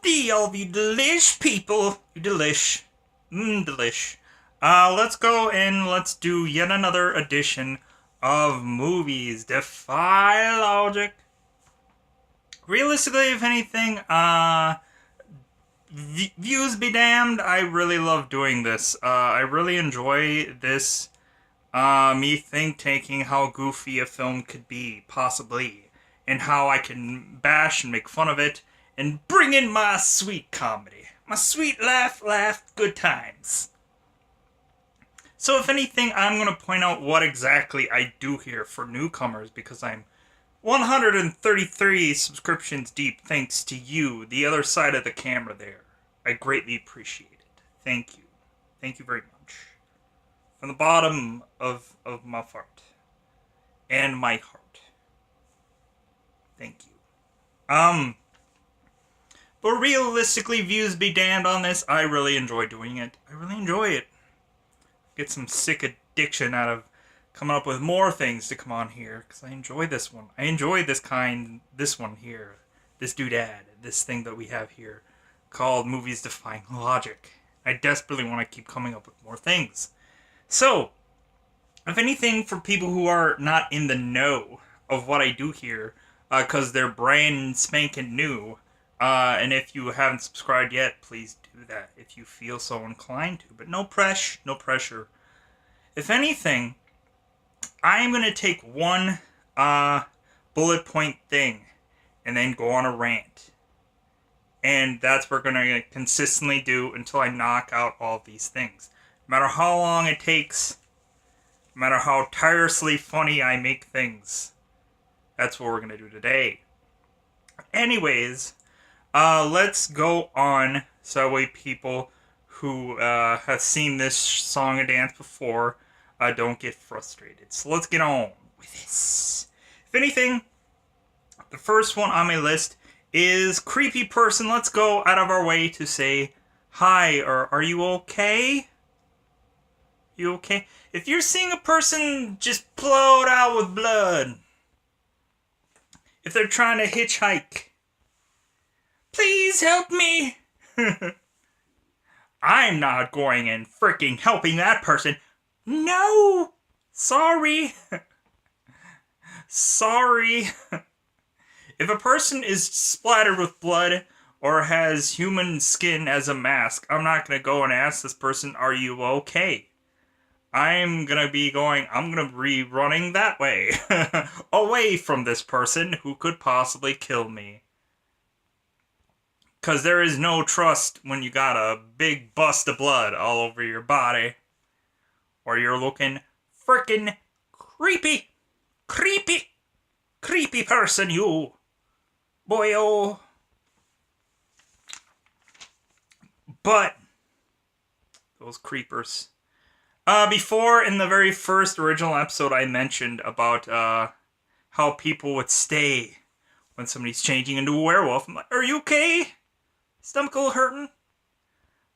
Howdy, all of you delish people. You delish. Delish. Let's go and let's do yet another edition of movies. Defy logic. Realistically, if anything, views be damned, I really love doing this. I really enjoy this, me tanking how goofy a film could be, possibly, and how I can bash and make fun of it, and bring in my sweet comedy. My sweet laugh, good times. So if anything, I'm going to point out what exactly I do here for newcomers, because I'm 133 subscriptions deep thanks to you, the other side of the camera there. I greatly appreciate it. Thank you. Thank you very much. From the bottom of my heart. And my heart. Thank you. But realistically, views be damned on this. I really enjoy doing it. I really enjoy it. Get some sick addiction out of coming up with more things to come on here, because I enjoy this one. I enjoy this one here. This doodad. This thing that we have here called Movies Defying Logic. I desperately want to keep coming up with more things. So, if anything, for people who are not in the know of what I do here, because they're brand spanking new, and if you haven't subscribed yet, please do that if you feel so inclined to. But no pressure. If anything, I am going to take one bullet point thing and then go on a rant. And that's what we're going to consistently do until I knock out all of these things. No matter how long it takes, no matter how tirelessly funny I make things, that's what we're going to do today. Anyways, let's go on so that way people who have seen this song and dance before don't get frustrated. So let's get on with this. If anything, the first one on my list is Creepy Person. Let's go out of our way to say hi, or are you okay? You okay? If you're seeing a person just plowed out with blood, if they're trying to hitchhike, please help me. I'm not going and freaking helping that person. No! Sorry. Sorry. If a person is splattered with blood or has human skin as a mask, I'm not going to go and ask this person, are you okay? I'm going to be running that way. Away from this person who could possibly kill me. Because there is no trust when you got a big bust of blood all over your body. Or you're looking frickin' creepy. Creepy person, you. Boyo. But those creepers. Before, in the very first original episode, I mentioned about how people would stay when somebody's changing into a werewolf. I'm like, are you okay? Stomach a little hurting?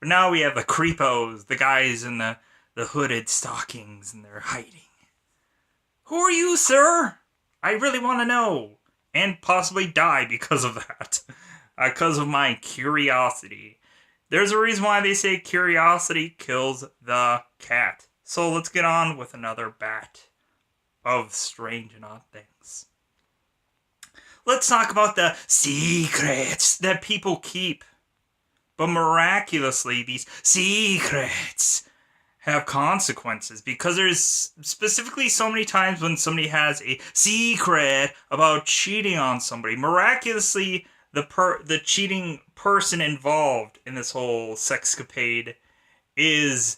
But now we have the creepos, the guys in the hooded stockings, and they're hiding. Who are you, sir? I really want to know. And possibly die because of that. Because of my curiosity. There's a reason why they say curiosity kills the cat. So let's get on with another bat of strange and odd things. Let's talk about the secrets that people keep. But miraculously, these secrets have consequences, because there's specifically so many times when somebody has a secret about cheating on somebody. Miraculously, the cheating person involved in this whole sexcapade is,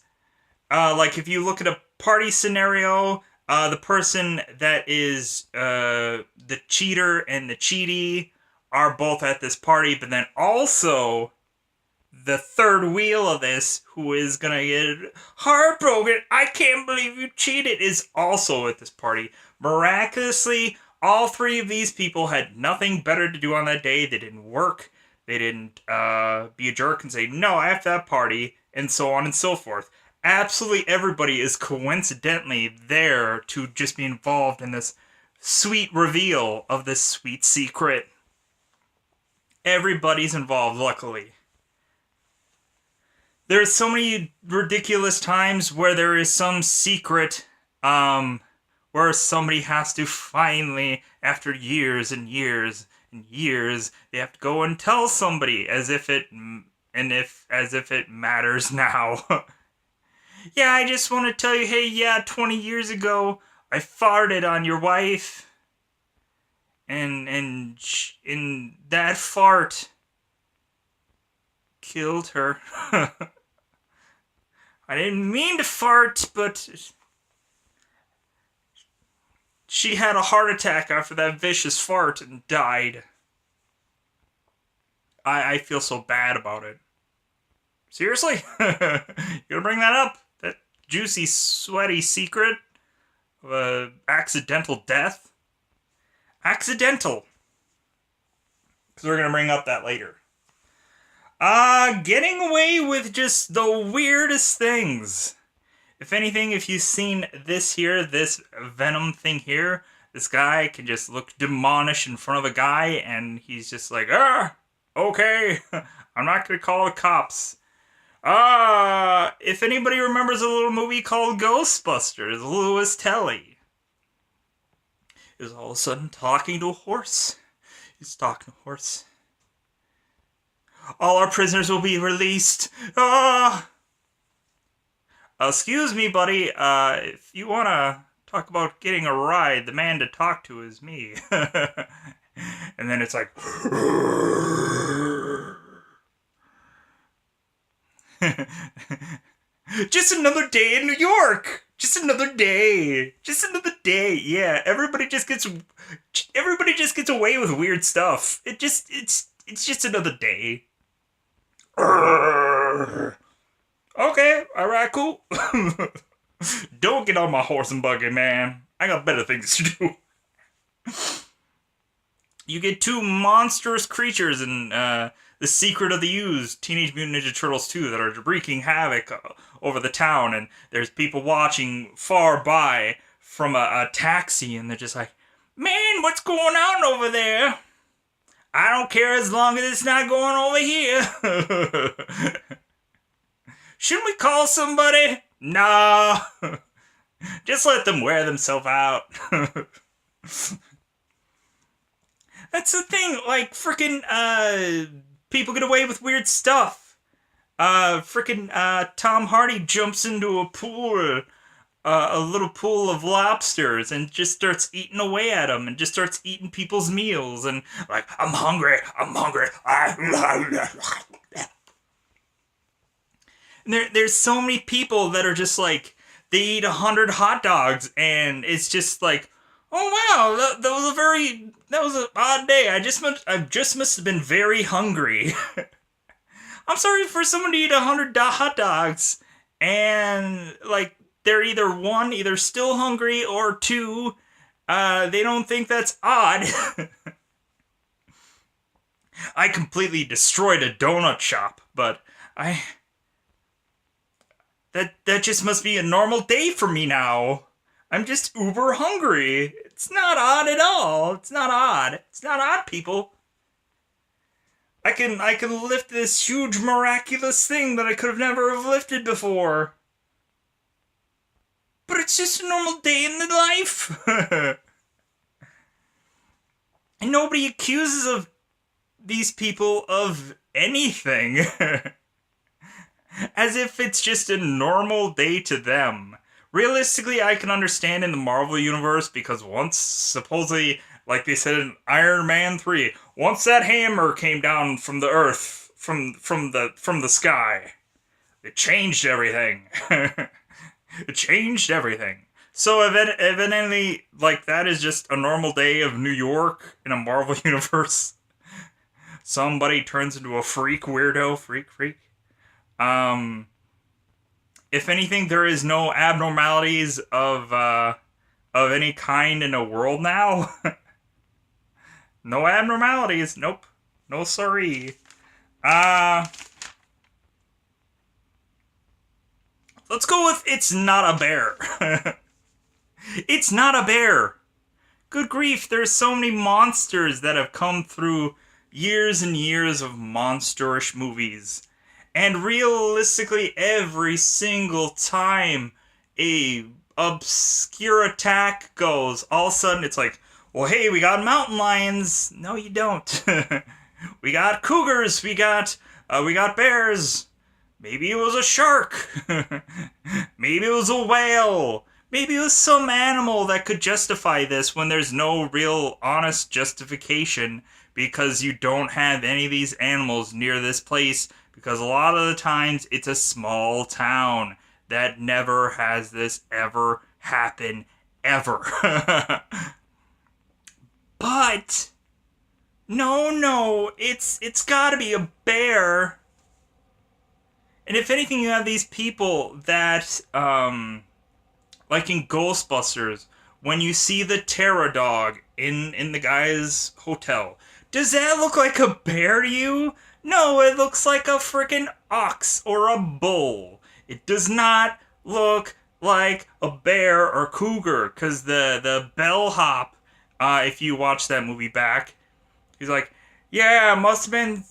like if you look at a party scenario, the person that is the cheater and the cheatee are both at this party, but then also the third wheel of this, who is gonna get heartbroken, I can't believe you cheated, is also at this party. Miraculously, all three of these people had nothing better to do on that day. They didn't work. They didn't be a jerk and say, no, I have that party, and so on and so forth. Absolutely everybody is coincidentally there to just be involved in this sweet reveal of this sweet secret. Everybody's involved, luckily. There's so many ridiculous times where there is some secret, where somebody has to finally, after years and years and years, they have to go and tell somebody as if it matters now. Yeah, I just want to tell you, hey, yeah, 20 years ago, I farted on your wife, and that fart killed her. I didn't mean to fart, but she had a heart attack after that vicious fart and died. I feel so bad about it. Seriously? You gonna bring that up? That juicy, sweaty secret of a accidental death? Accidental. Because we're gonna bring up that later. Getting away with just the weirdest things. If anything, if you've seen this here, this Venom thing here, this guy can just look demonish in front of a guy, and he's just like, okay, I'm not gonna call the cops. If anybody remembers a little movie called Ghostbusters, Louis Telly is all of a sudden talking to a horse. He's talking to a horse. All our prisoners will be released. Excuse me, buddy. If you want to talk about getting a ride, the man to talk to is me. And then it's like... Just another day in New York. Just another day. Just another day. Yeah, everybody just gets away with weird stuff. It's just another day. Okay, alright, cool. Don't get on my horse and buggy, man. I got better things to do. You get two monstrous creatures in The Secret of the Ooze, Teenage Mutant Ninja Turtles 2, that are wreaking havoc over the town, and there's people watching far by from a taxi, and they're just like, man, what's going on over there? I don't care as long as it's not going over here. Shouldn't we call somebody? Nah. Just let them wear themselves out. That's the thing, like, frickin', people get away with weird stuff. Tom Hardy jumps into a pool, a little pool of lobsters, and just starts eating away at them, and just starts eating people's meals, and like, I'm hungry. And there's so many people that are just like, they eat 100 hot dogs, and it's just like, oh wow, that was an odd day. I just must have been very hungry. I'm sorry for someone to eat 100 hot dogs, and like, they're either still hungry, or two, they don't think that's odd. I completely destroyed a donut shop, but that just must be a normal day for me now. I'm just uber hungry. It's not odd at all. It's not odd. It's not odd, people. I can lift this huge miraculous thing that I could have never have lifted before. But it's just a normal day in the life. And nobody accuses of these people of anything. As if it's just a normal day to them. Realistically, I can understand in the Marvel Universe, because once, supposedly, like they said in Iron Man 3, once that hammer came down from the earth, from the sky, it changed everything. It changed everything. So evidently, like, that is just a normal day of New York in a Marvel Universe. Somebody turns into a freak, weirdo, freak. If anything, there is no abnormalities of any kind in the world now. No abnormalities. Nope. No sorry. Let's go with it's not a bear. It's not a bear. Good grief, there's so many monsters that have come through years and years of monsterish movies. And realistically, every single time a obscure attack goes, all of a sudden it's like, well, hey, we got mountain lions. No, you don't. We got cougars. We got bears. Maybe it was a shark. Maybe it was a whale. Maybe it was some animal that could justify this when there's no real honest justification, because you don't have any of these animals near this place, because a lot of the times it's a small town that never has this ever happen ever. But no, it's gotta be a bear. And if anything, you have these people that, like in Ghostbusters, when you see the terror dog in the guy's hotel, does that look like a bear to you? No, it looks like a freaking ox or a bull. It does not look like a bear or cougar, because the bellhop, if you watch that movie back, he's like, yeah, it must have been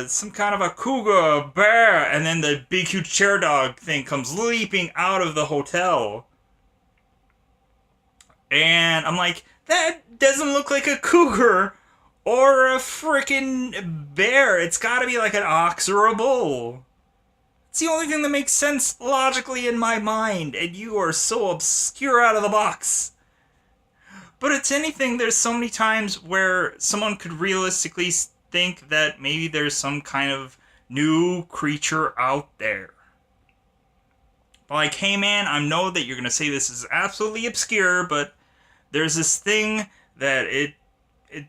some kind of a cougar, a bear, and then the big huge chair dog thing comes leaping out of the hotel. And I'm like, that doesn't look like a cougar or a freaking bear. It's gotta be like an ox or a bull. It's the only thing that makes sense logically in my mind, and you are so obscure out of the box. But it's anything, there's so many times where someone could realistically think that maybe there's some kind of new creature out there. But like, hey man, I know that you're gonna say this is absolutely obscure, but there's this thing that it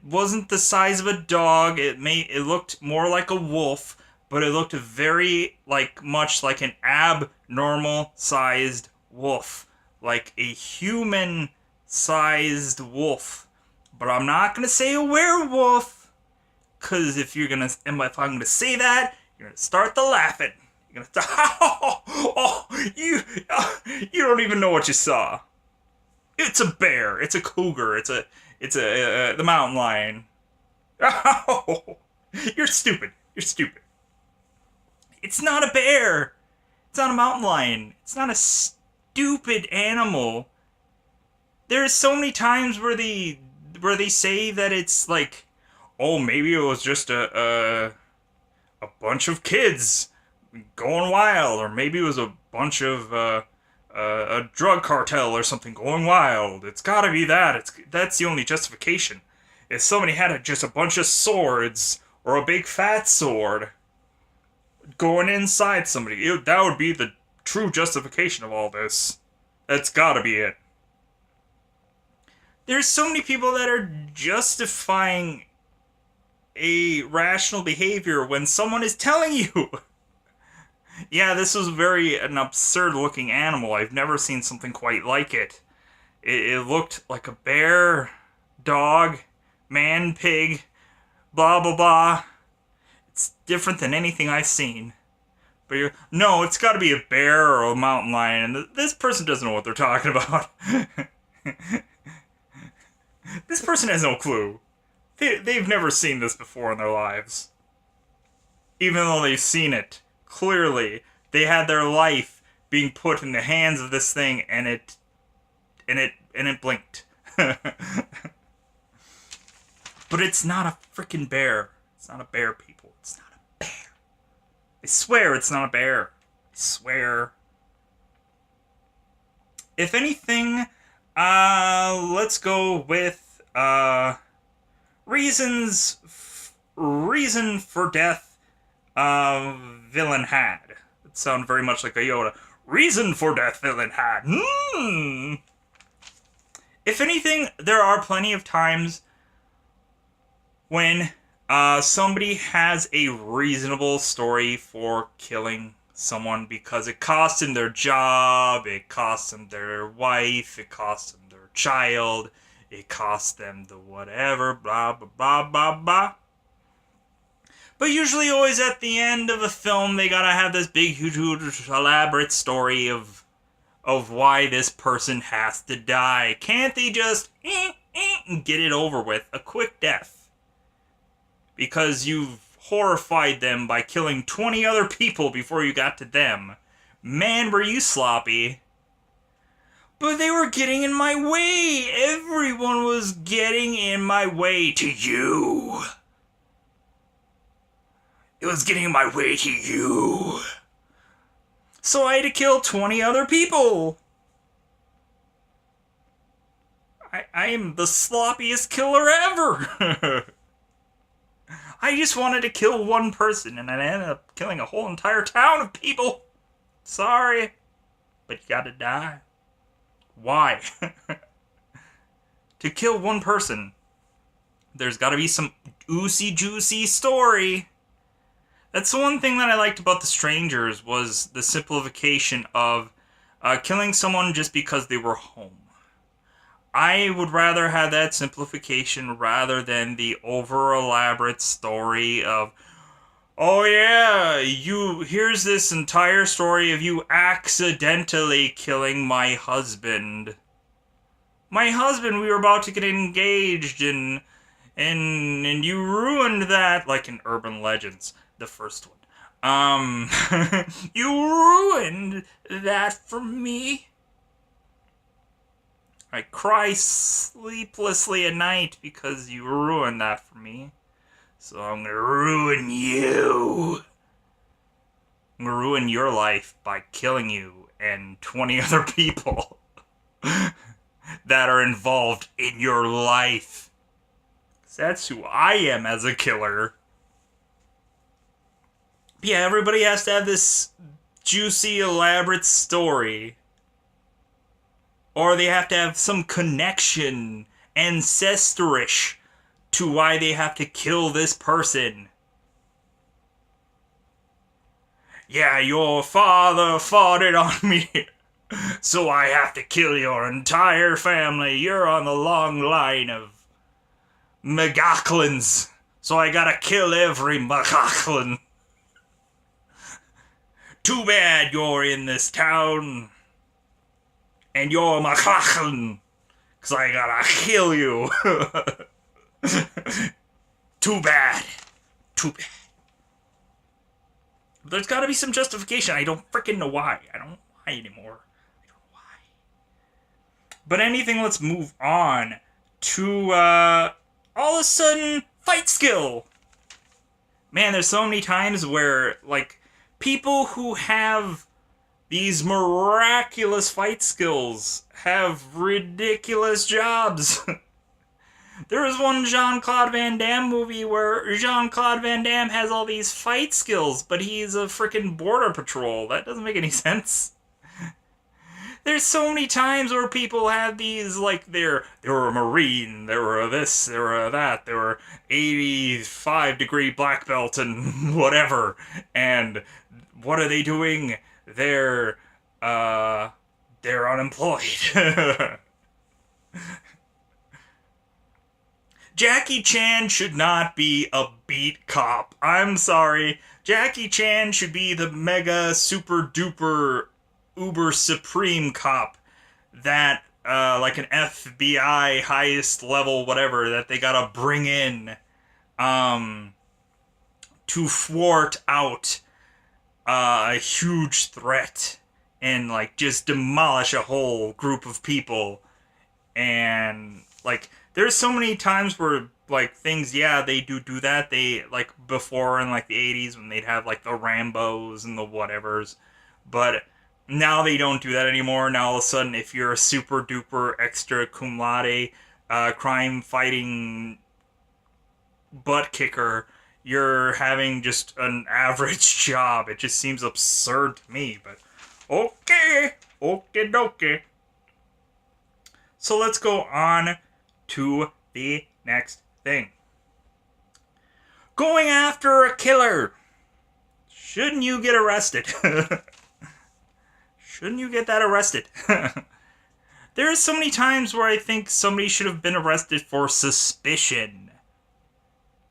wasn't the size of a dog. It looked more like a wolf, but it looked very much like an abnormal sized wolf, like a human sized wolf. But I'm not gonna say a werewolf, because if I'm gonna say that, you're gonna start the laughing. You're gonna start, you don't even know what you saw. It's a bear. It's a cougar. It's the mountain lion. Oh, you're stupid. You're stupid. It's not a bear. It's not a mountain lion. It's not a stupid animal. There's so many times where they say that it's like, oh, maybe it was just a bunch of kids going wild, or maybe it was a bunch of a drug cartel or something going wild. It's gotta be that. That's the only justification. If somebody had just a bunch of swords or a big fat sword going inside somebody, that would be the true justification of all this. That's gotta be it. There's so many people that are justifying a rational behavior when someone is telling you, yeah, this was an absurd looking animal. I've never seen something quite like it. It looked like a bear, dog, man, pig, blah, blah, blah. It's different than anything I've seen. But no, it's gotta be a bear or a mountain lion. And this person doesn't know what they're talking about. This person has no clue. They've never seen this before in their lives. Even though they've seen it. Clearly, they had their life being put in the hands of this thing, and it blinked. But it's not a freaking bear. It's not a bear, people. It's not a bear. I swear it's not a bear. I swear. If anything, let's go with reason for death villain had. It sounded very much like a Yoda. Reason for death villain had. If anything, there are plenty of times when somebody has a reasonable story for killing someone because it cost them their job, it cost them their wife, it cost them their child, it cost them the whatever, blah, blah, blah, blah, blah. But usually always at the end of a film, they gotta have this big, huge, elaborate story of why this person has to die. Can't they just get it over with? A quick death. because you've horrified them by killing 20 other people before you got to them. Man, were you sloppy. But they were getting in my way. Everyone was getting in my way to you. It was getting in my way to you. So I had to kill 20 other people. I am the sloppiest killer ever. I just wanted to kill one person, and I ended up killing a whole entire town of people. Sorry, but you gotta die. Why? To kill one person, there's gotta be some oosey juicy story. That's the one thing that I liked about The Strangers, was the simplification of killing someone just because they were home. I would rather have that simplification rather than the over-elaborate story of, oh yeah, here's this entire story of you accidentally killing my husband. My husband, we were about to get engaged and you ruined that, like in Urban Legends, the first one. You ruined that for me. I cry sleeplessly at night because you ruined that for me. So I'm gonna ruin you. I'm gonna ruin your life by killing you and 20 other people that are involved in your life. 'Cause that's who I am as a killer. But yeah, everybody has to have this juicy, elaborate story. Or they have to have some connection, ancestorish, to why they have to kill this person. Yeah, your father fought it on me, so I have to kill your entire family. You're on the long line of McGacklins, so I gotta kill every McGacklin. Too bad you're in this town. And you're McLachlan, 'cause I gotta kill you. Too bad. Too bad. But there's gotta be some justification. I don't freaking know why. I don't know why anymore. I don't know why. But anything, let's move on to, all of a sudden, fight skill. Man, there's so many times where, like, people who have these miraculous fight skills have ridiculous jobs. There was one Jean-Claude Van Damme movie where Jean-Claude Van Damme has all these fight skills, but he's a freaking border patrol. That doesn't make any sense. There's so many times where people have these, like, they were a Marine, they were this, they were that, they were 85-degree black belt and whatever. And what are they doing? They're unemployed. Jackie Chan should not be a beat cop. I'm sorry. Jackie Chan should be the mega super duper uber supreme cop that, like an FBI highest level whatever that they gotta bring in, to thwart out a huge threat and, like, just demolish a whole group of people. And, like, there's so many times where, like, things, yeah, they do that. They, like, before in, like, the 80s when they'd have, like, the Rambos and the whatevers. But now they don't do that anymore. Now all of a sudden, if you're a super duper extra cum laude crime fighting butt kicker, you're having just an average job. It just seems absurd to me, but okay, okie dokie. So let's go on to the next thing. Going after a killer. Shouldn't you get arrested? Shouldn't you get that arrested? There are so many times where I think somebody should have been arrested for suspicion.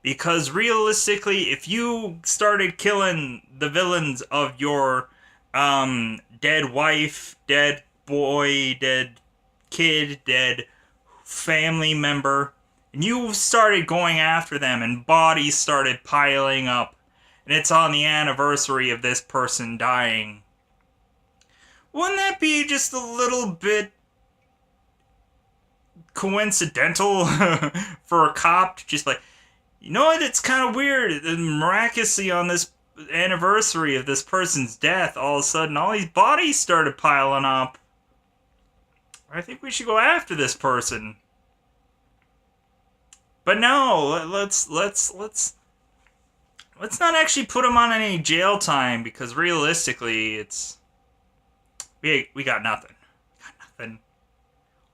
Because realistically, if you started killing the villains of your dead wife, dead boy, dead kid, dead family member, and you started going after them, and bodies started piling up, and it's on the anniversary of this person dying, wouldn't that be just a little bit coincidental for a cop to just like, you know what, it's kind of weird, miraculously on this anniversary of this person's death, all of a sudden all these bodies started piling up. I think we should go after this person. But no, let's not actually put him on any jail time, because realistically it's we got nothing. Got nothing.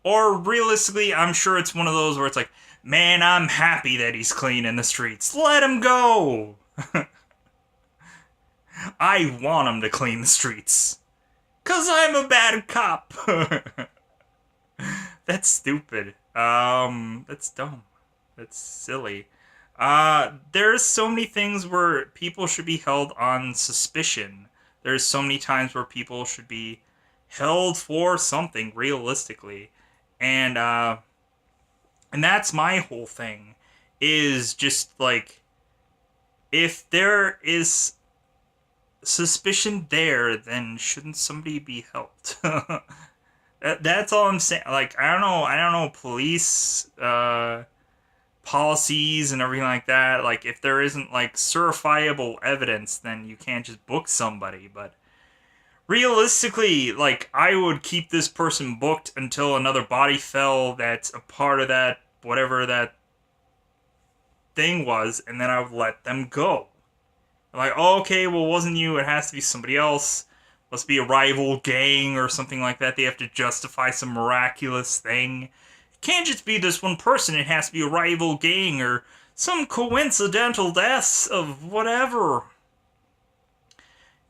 Or realistically, I'm sure it's one of those where it's like, man, I'm happy that he's cleaning the streets. Let him go. I want him to clean the streets. 'Cause I'm a bad cop. That's stupid. That's dumb. That's silly. There's so many things where people should be held on suspicion. There's so many times where people should be held for something realistically. And that's my whole thing, is just like, if there is suspicion there, then shouldn't somebody be helped? That's all I'm saying. Like, I don't know police policies and everything like that. Like, if there isn't like certifiable evidence, then you can't just book somebody. But realistically, like, I would keep this person booked until another body fell that's a part of that, whatever that thing was, and then I would let them go. Like, oh, okay, well, it wasn't you, it has to be somebody else. Must be a rival gang or something like that. They have to justify some miraculous thing. It can't just be this one person, it has to be a rival gang or some coincidental deaths of whatever.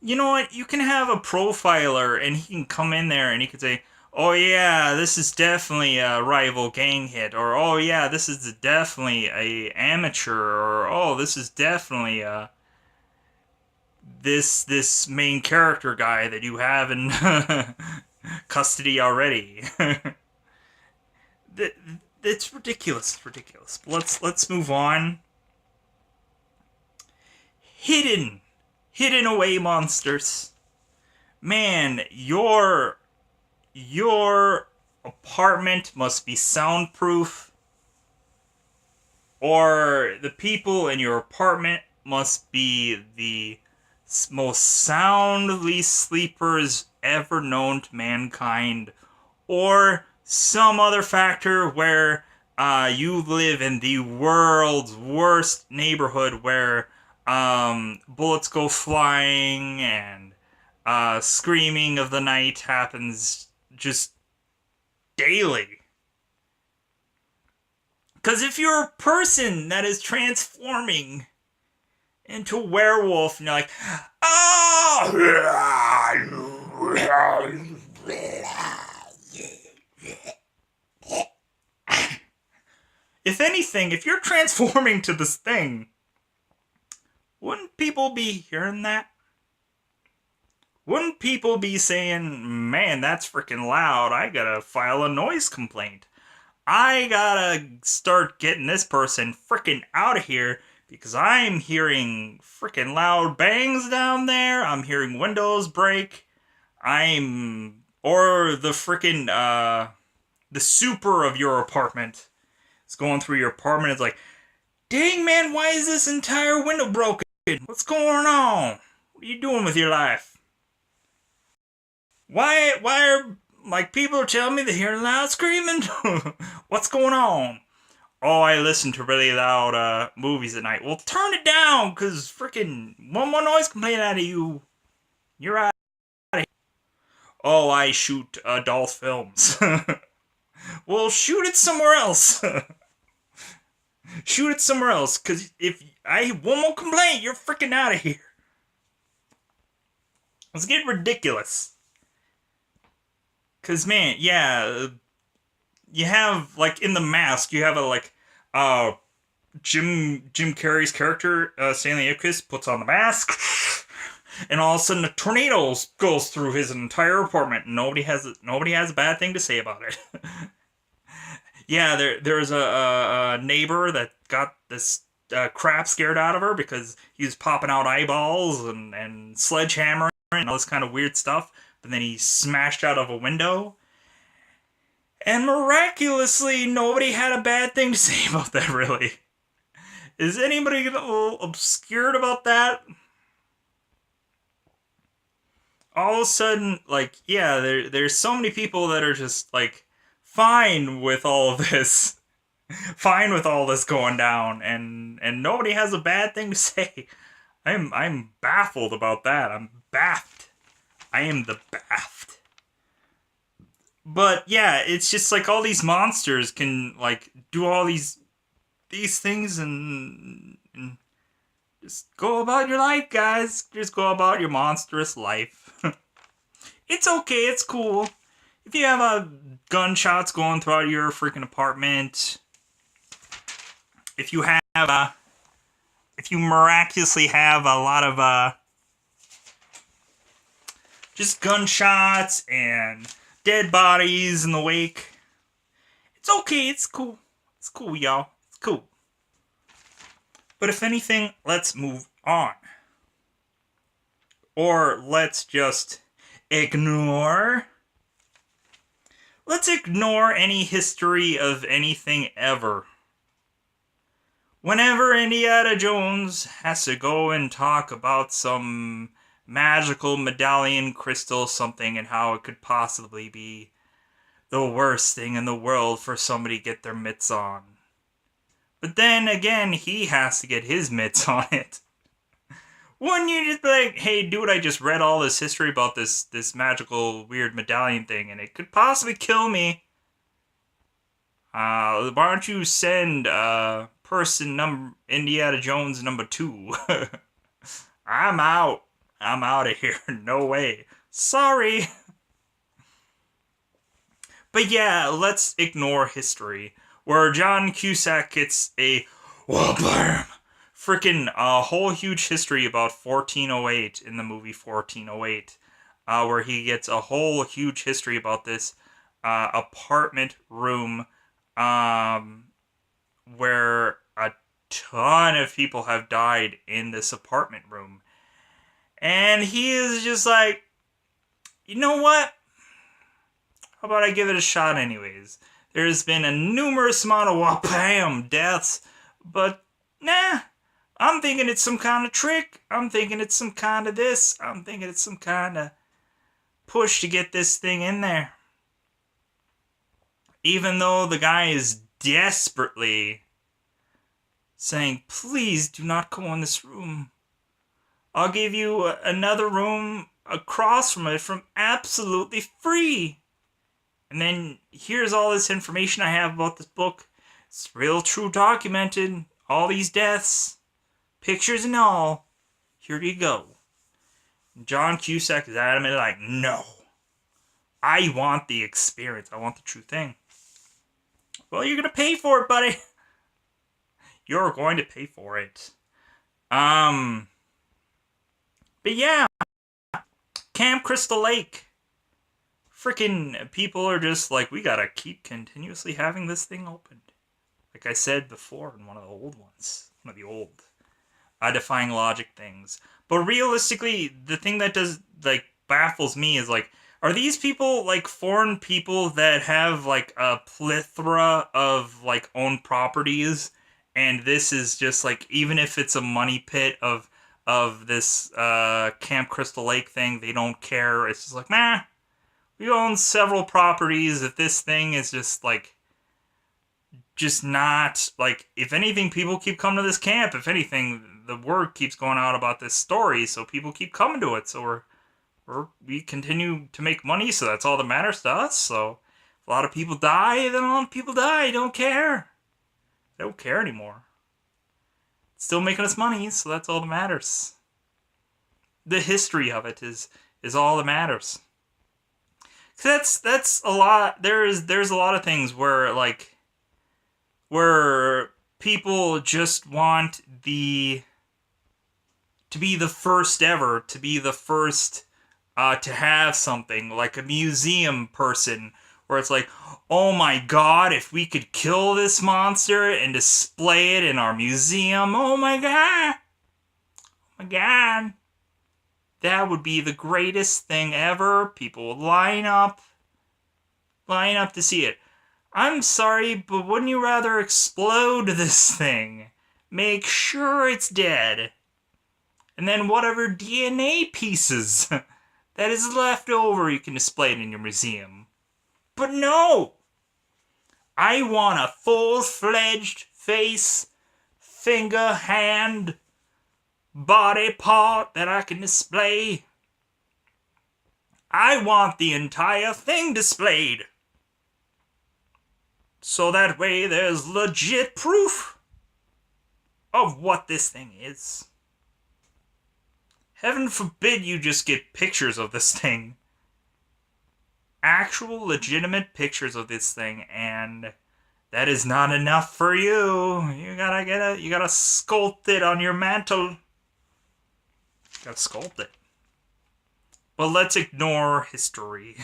You know what? You can have a profiler and he can come in there and he can say, oh yeah, this is definitely a rival gang hit, or oh yeah, this is definitely a amateur, or oh, this is definitely this main character guy that you have in custody already. It's ridiculous. It's ridiculous. Let's move on. Hidden away monsters. Man, your apartment must be soundproof, or the people in your apartment must be the most soundly sleepers ever known to mankind, or some other factor where you live in the world's worst neighborhood where bullets go flying and screaming of the night happens just daily. Because if you're a person that is transforming into a werewolf and you're like, oh! If anything, if you're transforming to this thing, wouldn't people be hearing that? Wouldn't people be saying, man, that's freaking loud, I gotta file a noise complaint. I gotta start getting this person freaking out of here because I'm hearing freaking loud bangs down there. I'm hearing windows break. Or the freaking, the super of your apartment is going through your apartment. It's like, dang man, why is this entire window broken? What's going on? What are you doing with your life? Why are, like, people are telling me they're hearing loud screaming? What's going on? Oh, I listen to really loud movies at night. Well, turn it down, because freaking one more noise complaint out of you. You're out of here. Oh, I shoot adult films. Well, shoot it somewhere else. Shoot it somewhere else, because if I have one more complaint, you're freaking out of here. It's getting ridiculous. Because, man, yeah, you have, like, in The Mask, you have a, like, Jim Carrey's character, Stanley Ipkiss, puts on the mask, and all of a sudden a tornado goes through his entire apartment, and nobody has a bad thing to say about it. Yeah, there was a neighbor that got this crap scared out of her because he was popping out eyeballs and sledgehammering and all this kind of weird stuff. But then he smashed out of a window. And miraculously, nobody had a bad thing to say about that, really. Is anybody a little obscured about that? All of a sudden, like, yeah, there's so many people that are just, like, fine with all of this. Fine with all this going down, and nobody has a bad thing to say. I'm baffled about that. I'm baffed. I am the baffed. But yeah, it's just like all these monsters can like do all these things and just go about your life, guys. Just go about your monstrous life. It's okay. It's cool. If you have gunshots going throughout your freaking apartment, if you have if you miraculously have a lot of just gunshots and dead bodies in the wake, it's okay. It's cool. It's cool, y'all. It's cool. But if anything, let's move on. Or let's just ignore. Let's ignore any history of anything ever. Whenever Indiana Jones has to go and talk about some magical medallion crystal something and how it could possibly be the worst thing in the world for somebody to get their mitts on. But then again, he has to get his mitts on it. Wouldn't you just be like, hey dude, I just read all this history about this magical weird medallion thing and it could possibly kill me. Why don't you send Indiana Jones number 2? I'm out. I'm out of here. No way. Sorry. But yeah, let's ignore history. Where John Cusack gets a wham, freaking whole huge history about 1408 in the movie 1408. Where he gets a whole huge history about this apartment room where a ton of people have died in this apartment room. And he is just like, you know what? How about I give it a shot anyways? There's been a numerous amount of wham deaths, but nah, I'm thinking it's some kind of trick. I'm thinking it's some kind of this. I'm thinking it's some kind of push to get this thing in there. Even though the guy is desperately saying, please do not go in this room. I'll give you another room across from it from absolutely free. And then here's all this information I have about this book. It's real, true, documented. All these deaths, pictures and all. Here you go. And John Cusack is adamant like, no. I want the experience. I want the true thing. Well, you're going to pay for it, buddy. You're going to pay for it. But yeah. Camp Crystal Lake. Freaking people are just like, we gotta keep continuously having this thing opened. Like I said before in one of the old ones. One of the old defying logic things. But realistically, the thing that does, like, baffles me is, like, are these people, like, foreign people that have, like, a plethora of, like, owned properties? And this is just, like, even if it's a money pit of this Camp Crystal Lake thing, they don't care. It's just like, nah, we own several properties. If this thing is just, like, just not, like, if anything, people keep coming to this camp. If anything, the word keeps going out about this story, so people keep coming to it. So we continue to make money, so that's all that matters to us. So if a lot of people die, then a lot of people die. Don't care. They don't care anymore. It's still making us money, so that's all that matters. The history of it is all that matters. That's a lot. There's a lot of things where, like, where people just want to be the first ever, to be the first to have something, like a museum person where it's like, oh my god, if we could kill this monster and display it in our museum, oh my god. Oh my god. That would be the greatest thing ever. People would line up to see it. I'm sorry, but wouldn't you rather explode this thing? Make sure it's dead. And then whatever DNA pieces that is left over, you can display it in your museum. But no! I want a full-fledged face, finger, hand, body part that I can display. I want the entire thing displayed. So that way there's legit proof of what this thing is. Heaven forbid you just get pictures of this thing. Actual legitimate pictures of this thing, and that is not enough for you. You gotta sculpt it on your mantle. You gotta sculpt it. But let's ignore history.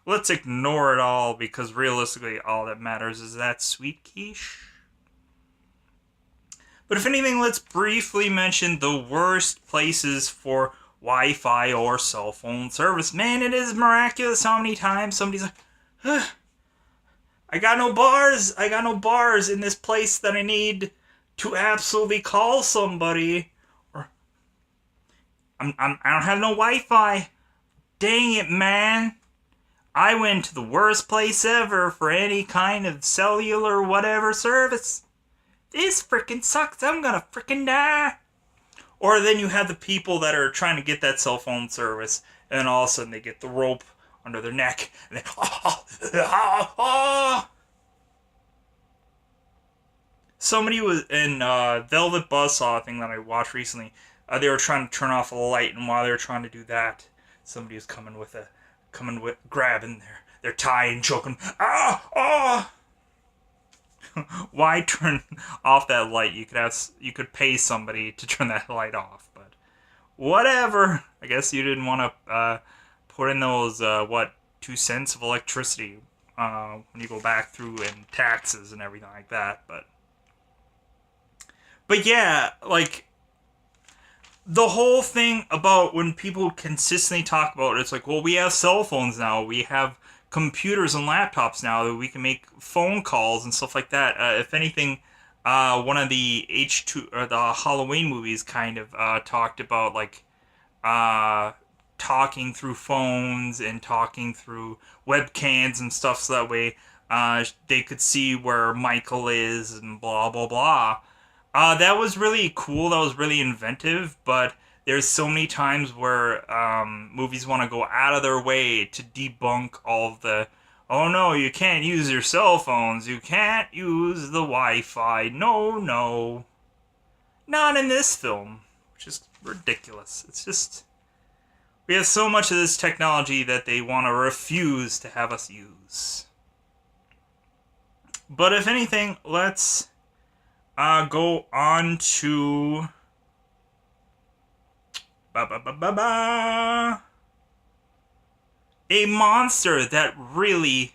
Let's ignore it all, because realistically all that matters is that sweet quiche. But if anything, let's briefly mention the worst places for Wi-Fi or cell phone service. Man, it is miraculous how many times somebody's like, I got no bars in this place that I need to absolutely call somebody. Or I don't have no Wi-Fi. Dang it, man. I went to the worst place ever for any kind of cellular whatever service. This frickin' sucks. I'm gonna frickin' die. Or then you have the people that are trying to get that cell phone service, and then all of a sudden they get the rope under their neck, and then Somebody was in Velvet Buzzsaw thing that I watched recently. They were trying to turn off a light, and while they were trying to do that, somebody was grabbing their tie and choking. Why turn off that light? You could pay somebody to turn that light off, but whatever. I guess you didn't want to put in those 2 cents of electricity when you go back through and taxes and everything like that. But yeah, like the whole thing about when people consistently talk about it, it's like, well, we have cell phones now, we have computers and laptops now that we can make phone calls and stuff like that. If anything, one of the H2 or the Halloween movies kind of talked about like talking through phones and talking through webcams and stuff, so that way they could see where Michael is and blah blah blah. That was really cool. That was really inventive, but there's so many times where movies want to go out of their way to debunk all of the, oh no, you can't use your cell phones, you can't use the Wi-Fi, no. Not in this film, which is ridiculous. It's just, we have so much of this technology that they want to refuse to have us use. But if anything, let's go on to a monster that really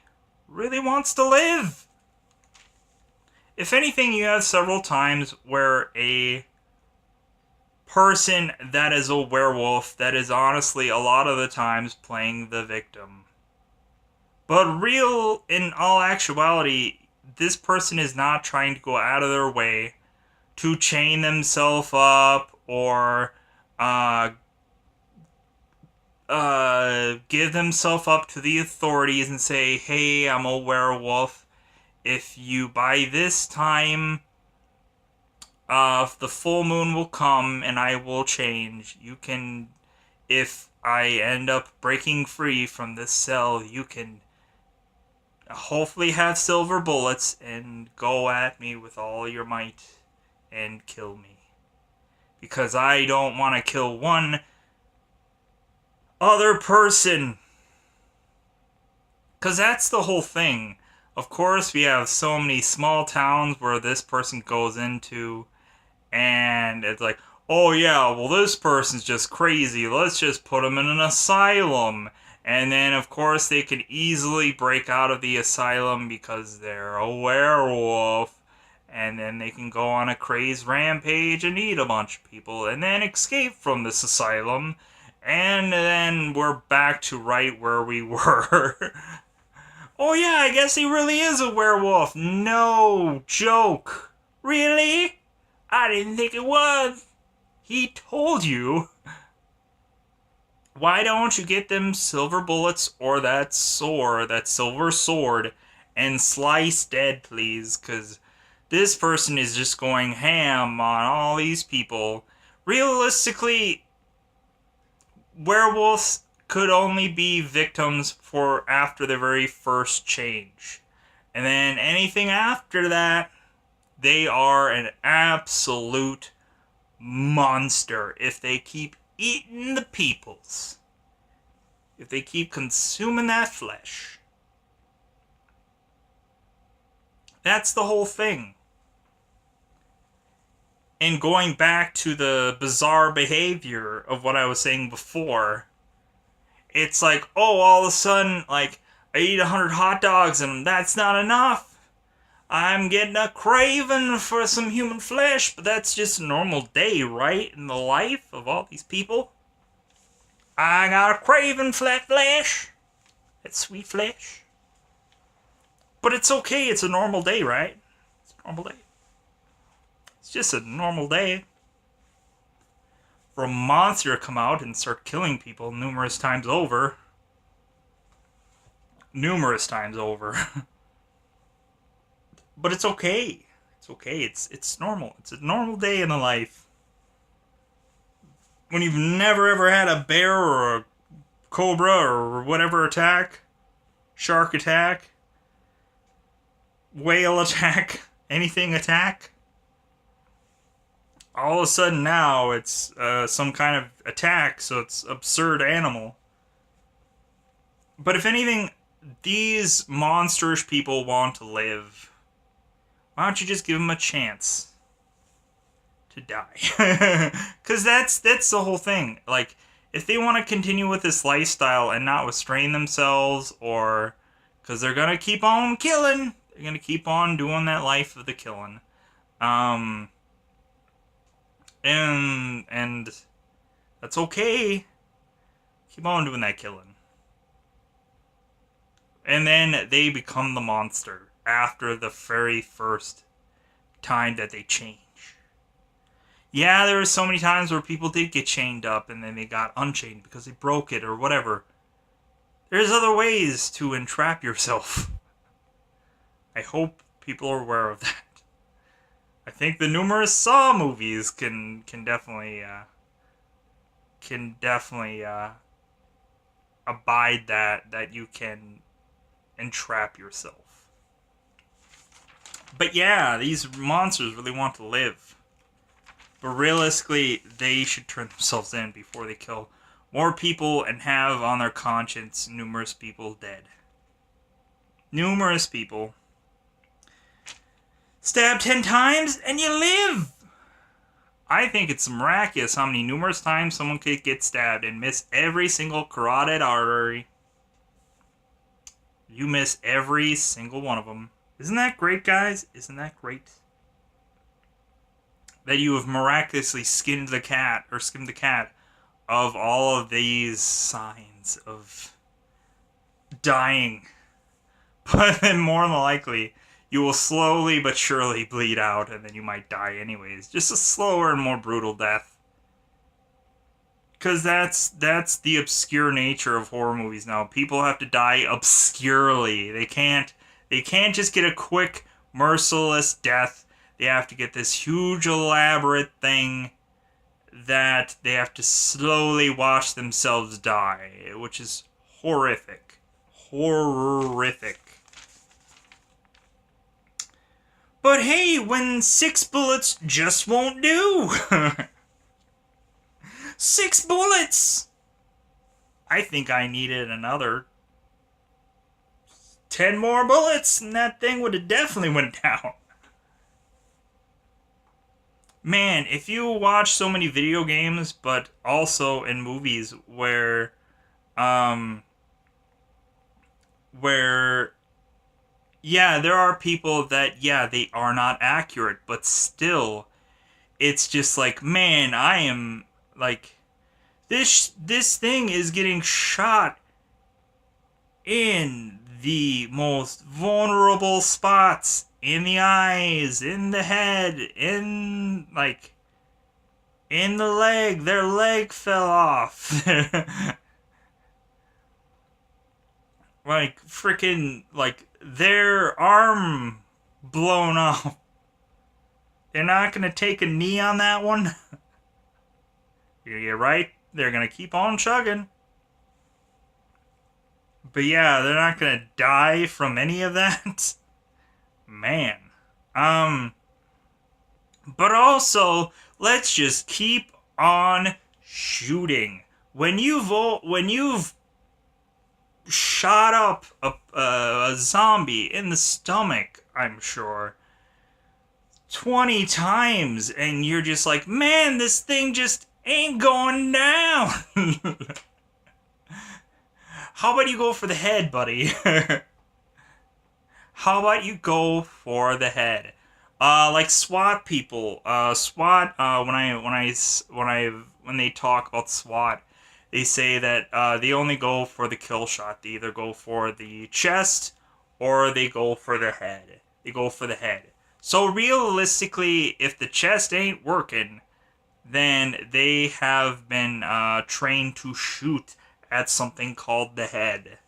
wants to live. If anything, you have several times where a person that is a werewolf that is honestly a lot of the times playing the victim. But in all actuality, this person is not trying to go out of their way to chain themselves up or give themselves up to the authorities and say, hey, I'm a werewolf. If you, by this time, the full moon will come and I will change. You can, if I end up breaking free from this cell, you can hopefully have silver bullets and go at me with all your might and kill me. Because I don't want to kill one other person. Because that's the whole thing. Of course, we have so many small towns where this person goes into, and it's like, oh yeah, well this person's just crazy. Let's just put him in an asylum. And then, of course, they can easily break out of the asylum because they're a werewolf. And then they can go on a crazed rampage and eat a bunch of people. And then escape from this asylum. And then we're back to right where we were. Oh yeah, I guess he really is a werewolf. No joke. Really? I didn't think it was. He told you. Why don't you get them silver bullets or that sword, that silver sword, and slice dead, please? Because this person is just going ham on all these people. Realistically, werewolves could only be victims for after the very first change. And then anything after that, they are an absolute monster if they keep eating the peoples. If they keep consuming that flesh. That's the whole thing. And going back to the bizarre behavior of what I was saying before, it's like, oh, all of a sudden, like, I eat 100 hot dogs and that's not enough. I'm getting a craving for some human flesh, but that's just a normal day, right? In the life of all these people. I got a craving for that flesh. That sweet flesh. But it's okay, it's a normal day, right? It's a normal day. It's just a normal day. For a monster to come out and start killing people numerous times over. Numerous times over. But it's okay. It's okay. It's normal. It's a normal day in the life. When you've never ever had a bear or a cobra or whatever attack, shark attack, whale attack, anything attack, all of a sudden now it's some kind of attack, so it's absurd animal. But if anything, these monstrous people want to live. Why don't you just give them a chance to die? Because that's the whole thing. Like, if they want to continue with this lifestyle and not restrain themselves, or because they're gonna keep on killing, they're gonna keep on doing that life of the killing. And that's okay. Keep on doing that killing. And then they become the monster after the very first time that they change. Yeah, there were so many times where people did get chained up and then they got unchained because they broke it or whatever. There's other ways to entrap yourself. I hope people are aware of that. I think the numerous Saw movies can definitely abide that you can entrap yourself. But yeah, these monsters really want to live. But realistically, they should turn themselves in before they kill more people and have on their conscience numerous people dead. Numerous people. Stab 10 times and you live! I think it's miraculous how many numerous times someone could get stabbed and miss every single carotid artery. You miss every single one of them. Isn't that great, guys? Isn't that great? That you have miraculously skimmed the cat of all of these signs of dying. But then more than likely, you will slowly but surely bleed out and then you might die anyways. Just a slower and more brutal death. Because that's the obscure nature of horror movies now. People have to die obscurely. They can't just get a quick, merciless death. They have to get this huge, elaborate thing that they have to slowly watch themselves die, which is horrific. Horrific. But hey, when 6 bullets just won't do. 6 bullets! I think I needed another 10 more bullets and that thing would have definitely went down. Man, if you watch so many video games, but also in movies where where, yeah, there are people that, yeah, they are not accurate, but still, it's just like, man, I am, like, this thing is getting shot in the most vulnerable spots, in the eyes, in the head, in, like, in the leg. Their leg fell off. Like, freaking, like, their arm blown off. They're not gonna take a knee on that one? You're right. They're gonna keep on chugging. But yeah, they're not gonna die from any of that. Man. But also, let's just keep on shooting. When you've shot up a zombie in the stomach, I'm sure, 20 times, and you're just like, man, this thing just ain't going down. How about you go for the head, buddy? How about you go for the head? Like SWAT people. SWAT. When they talk about SWAT, they say that they only go for the kill shot. They either go for the chest or they go for the head. They go for the head. So realistically, if the chest ain't working, then they have been trained to shoot at something called the head.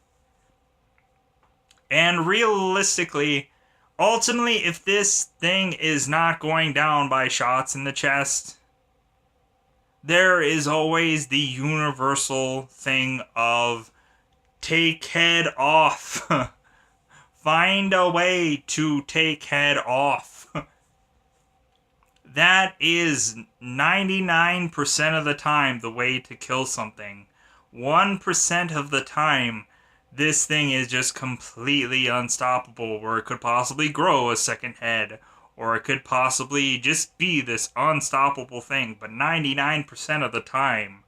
And realistically, ultimately, if this thing is not going down by shots in the chest, there is always the universal thing of take head off. Find a way to take head off. That is 99% of the time the way to kill something. 1% of the time, this thing is just completely unstoppable, where it could possibly grow a second head, or it could possibly just be this unstoppable thing. But 99% of the time,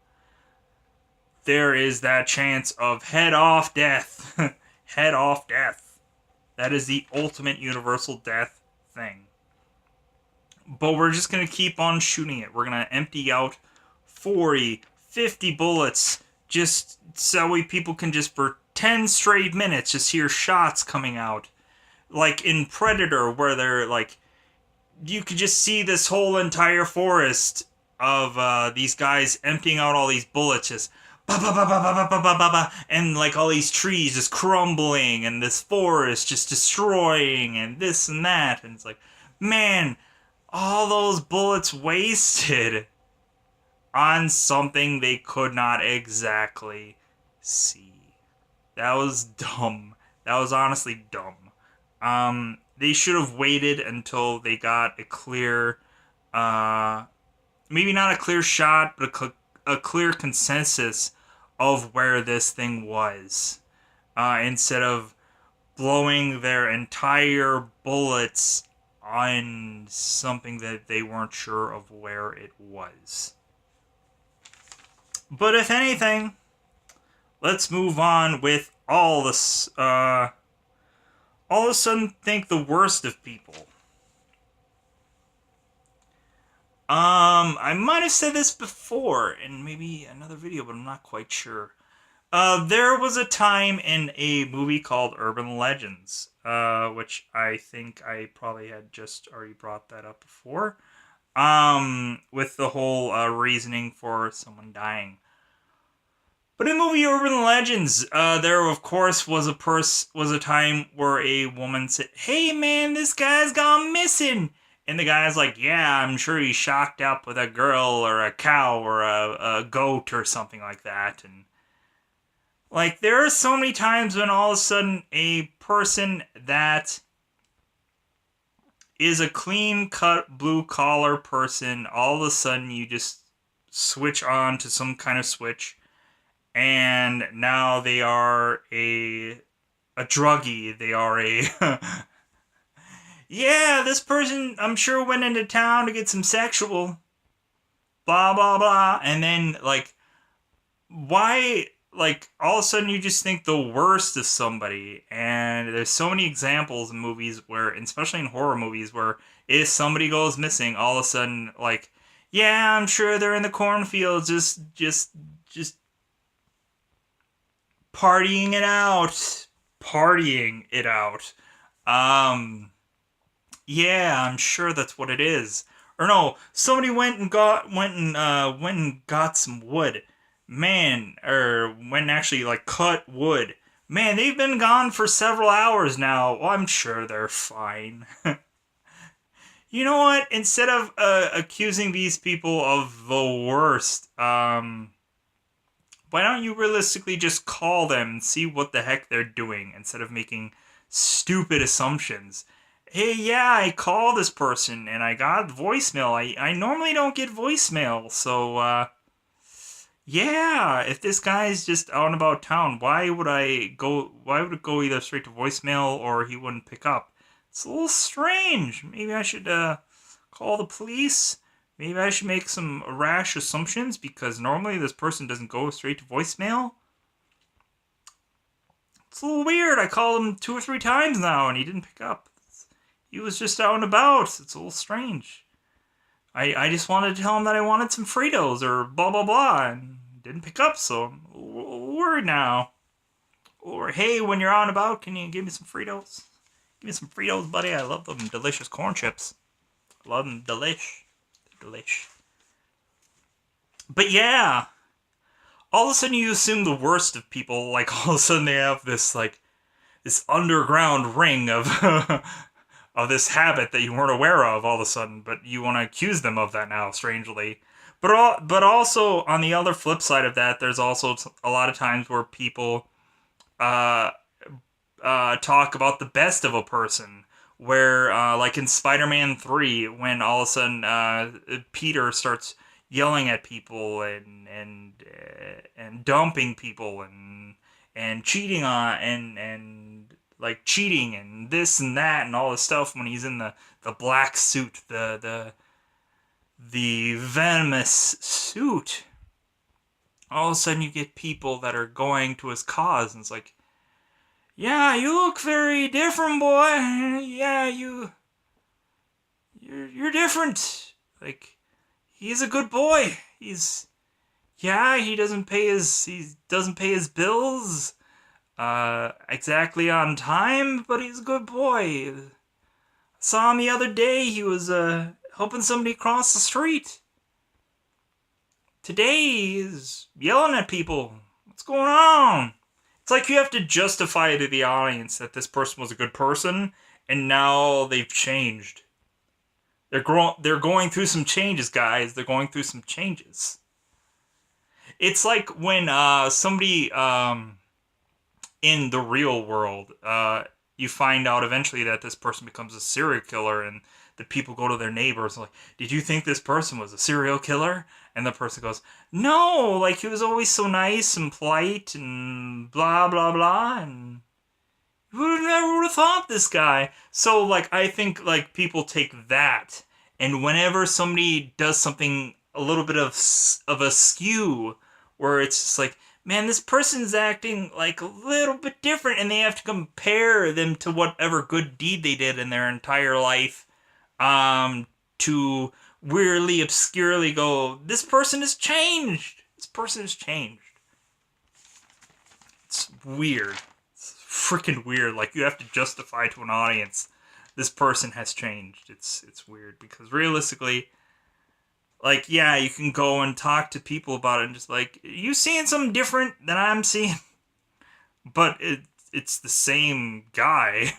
there is that chance of head off death. Head off death. That is the ultimate universal death thing. But we're just going to keep on shooting it. We're going to empty out 40, 50 bullets just so people can just, for 10 straight minutes, just hear shots coming out. Like in Predator, where they're like, you could just see this whole entire forest of these guys emptying out all these bullets, just ba ba ba ba ba ba ba ba ba, and like all these trees just crumbling, and this forest just destroying, and this and that, and it's like, man, all those bullets wasted on something they could not exactly see. That was dumb. That was honestly dumb. They should have waited until they got a clear, maybe not a clear shot, but a clear consensus of where this thing was. Instead of blowing their entire bullets on something that they weren't sure of where it was. But if anything, let's move on with all this, all of a sudden think the worst of people. I might have said this before in maybe another video, but I'm not quite sure. There was a time in a movie called Urban Legends, which I think I probably had just already brought that up before, with the whole reasoning for someone dying. But in the movie Urban Legends, there of course was a time where a woman said, "Hey man, this guy's gone missing," and the guy's like, "Yeah, I'm sure he's shocked up with a girl or a cow or a goat or something like that." And like, there are so many times when all of a sudden a person that is a clean-cut, blue-collar person, all of a sudden you just switch on to some kind of switch, and now they are a druggie. They are a... yeah, this person, I'm sure, went into town to get some sexual... blah, blah, blah. And then, like, why like all of a sudden you just think the worst of somebody, and there's so many examples in movies where, especially in horror movies, where if somebody goes missing, all of a sudden, like, yeah, I'm sure they're in the cornfields, just partying it out, partying it out. Um, yeah, I'm sure that's what it is. Or no, somebody went and got some wood. Man, or went and actually like cut wood. Man, they've been gone for several hours now. Well, I'm sure they're fine. You know what? Instead of accusing these people of the worst, why don't you realistically just call them and see what the heck they're doing instead of making stupid assumptions? Hey, yeah, I called this person and I got voicemail. I normally don't get voicemail, so, yeah, if this guy's just out and about town, why would it go either straight to voicemail or he wouldn't pick up? It's a little strange. Maybe I should, call the police. Maybe I should make some rash assumptions because normally this person doesn't go straight to voicemail. It's a little weird. I called him 2 or 3 times now and he didn't pick up. He was just out and about. It's a little strange. I just wanted to tell him that I wanted some Fritos or blah blah blah and didn't pick up, so I'm a little worried now. Or hey, when you're out and about, can you give me some Fritos? Give me some Fritos, buddy. I love them delicious corn chips. I love them delish. Delish. But yeah, all of a sudden you assume the worst of people. Like all of a sudden they have this underground ring of of this habit that you weren't aware of all of a sudden, but you want to accuse them of that now, strangely. But also on the other flip side of that, there's also a lot of times where people uh, talk about the best of a person. Where, like in Spider-Man 3, when all of a sudden Peter starts yelling at people and dumping people and cheating on and like cheating and this and that and all this stuff when he's in the black suit, the venomous suit. All of a sudden you get people that are going to his cause and it's like, yeah, you look very different, boy. Yeah, you're different. Like, he's a good boy. He doesn't pay his bills exactly on time, but he's a good boy. I saw him the other day. He was helping somebody cross the street. Today he's yelling at people. What's going on? It's like you have to justify to the audience that this person was a good person, and now they've changed. They're going through some changes, guys. They're going through some changes. It's like when somebody in the real world, you find out eventually that this person becomes a serial killer, and the people go to their neighbors like, "Did you think this person was a serial killer?" And the person goes, "No, like he was always so nice and polite and blah blah blah, and you would have thought this guy." So like I think like people take that, and whenever somebody does something a little bit of a skew, where it's just like, man, this person's acting like a little bit different, and they have to compare them to whatever good deed they did in their entire life, to weirdly, obscurely go, this person has changed. This person has changed. It's weird. It's freaking weird. Like, you have to justify to an audience, this person has changed. It's weird, because realistically, like, yeah, you can go and talk to people about it and just like, you seeing something different than I'm seeing? But it's the same guy.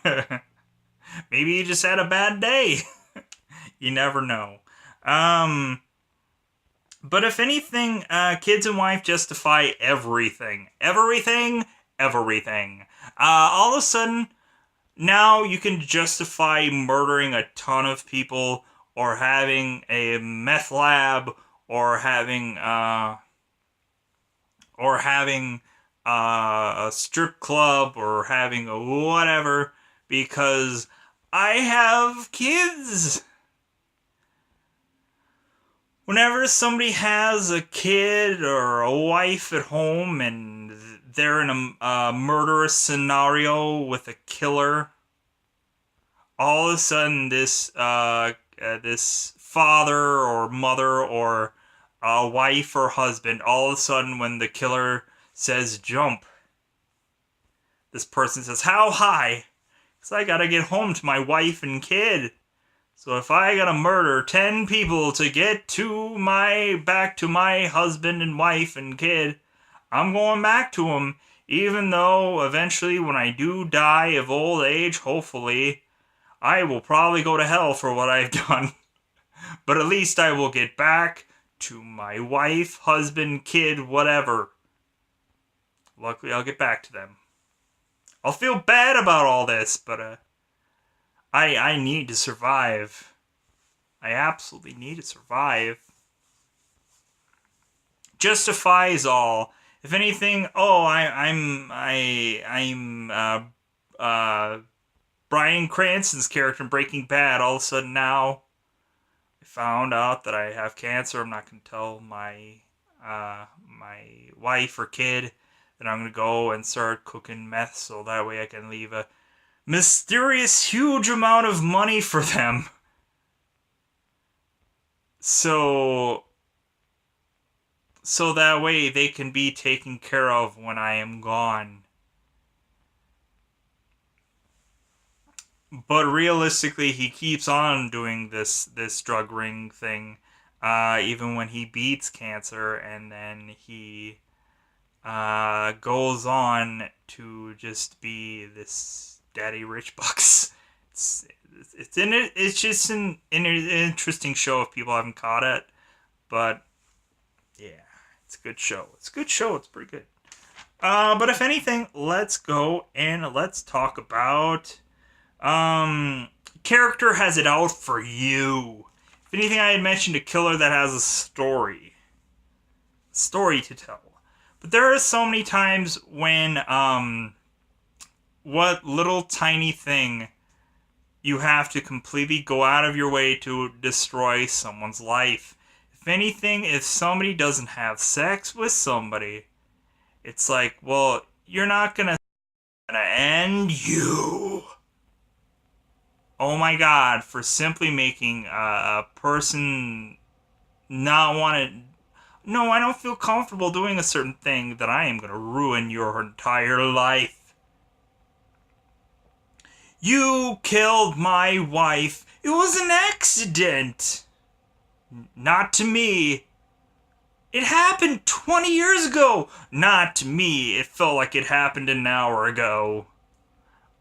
Maybe he just had a bad day. You never know. But if anything, kids and wife justify everything. Everything. All of a sudden, now you can justify murdering a ton of people, or having a meth lab, or having a strip club, or having a whatever, because I have kids. Whenever somebody has a kid or a wife at home and they're in a murderous scenario with a killer, all of a sudden this father or mother or wife or husband, all of a sudden when the killer says jump, this person says how high? Because I gotta get home to my wife and kid. So if I gotta murder 10 people to get back to my husband and wife and kid, I'm going back to them. Even though eventually when I do die of old age, hopefully, I will probably go to hell for what I've done. But at least I will get back to my wife, husband, kid, whatever. Luckily, I'll get back to them. I'll feel bad about all this, but I need to survive. I absolutely need to survive. Justifies all. If anything, I'm Bryan Cranston's character in Breaking Bad. All of a sudden now, I found out that I have cancer. I'm not gonna tell my wife or kid that I'm gonna go and start cooking meth, so that way I can leave a mysterious huge amount of money for them. So that way they can be taken care of when I am gone. But realistically, he keeps on doing this drug ring thing, even when he beats cancer, and then he goes on to just be this daddy rich bucks. It's just an interesting show if people haven't caught it, but yeah, it's a good show. It's pretty good. But if anything, let's go and let's talk about character has it out for you. If anything, I had mentioned a killer that has a story to tell. But there are so many times when what little tiny thing you have to completely go out of your way to destroy someone's life. If anything, if somebody doesn't have sex with somebody, it's like, well, you're not gonna end you. Oh my god, for simply making a person not want to. No, I don't feel comfortable doing a certain thing, that I am gonna ruin your entire life. You killed my wife. It was an accident. Not to me. It happened 20 years ago. Not to me. It felt like it happened an hour ago.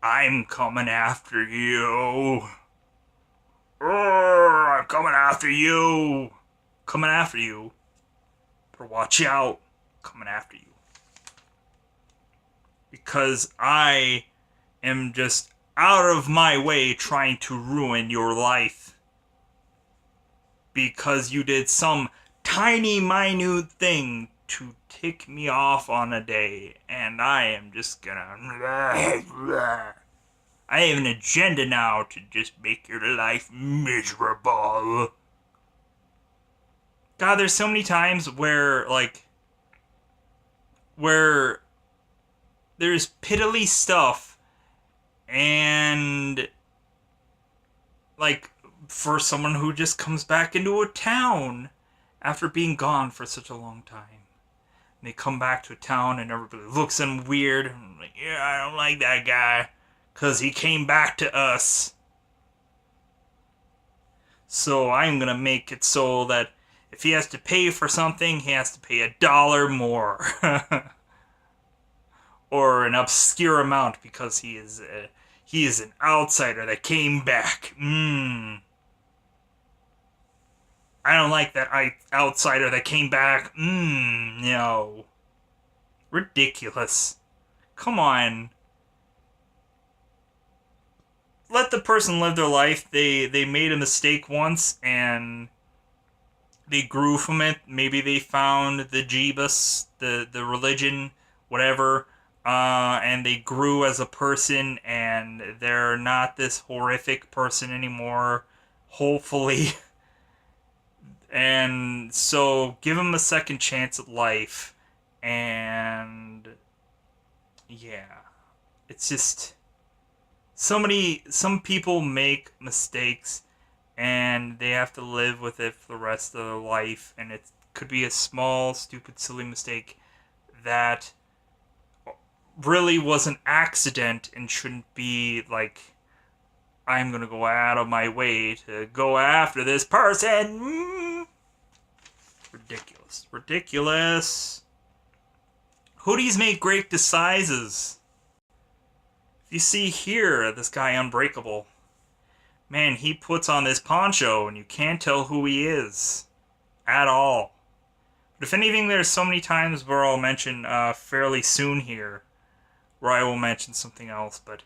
I'm coming after you. I'm coming after you. Coming after you. But watch out. Coming after you. Because I am just out of my way trying to ruin your life. Because you did some tiny, minute thing to tick me off on a day, and I am just gonna. I have an agenda now to just make your life miserable. God, there's so many times where there's piddly stuff, and for someone who just comes back into a town after being gone for such a long time. And they come back to a town and everybody looks at them weird. And I'm like, yeah, I don't like that guy. Because he came back to us. So I'm going to make it so that if he has to pay for something, he has to pay $1 more. Or an obscure amount because he is an outsider that came back. I don't like that outsider that came back. No. Ridiculous. Come on. Let the person live their life. They made a mistake once and they grew from it. Maybe they found the Jeebus, the religion, whatever, and they grew as a person and they're not this horrific person anymore. Hopefully. And so give him a second chance at life. And yeah, it's just some people make mistakes and they have to live with it for the rest of their life, and it could be a small, stupid, silly mistake that really was an accident and shouldn't be like, I'm gonna go out of my way to go after this person. Ridiculous. Ridiculous. Hoodies make great disguises. If you see here, this guy Unbreakable, man, he puts on this poncho and you can't tell who he is at all. But if anything, there's so many times where I'll mention fairly soon here where I will mention something else. But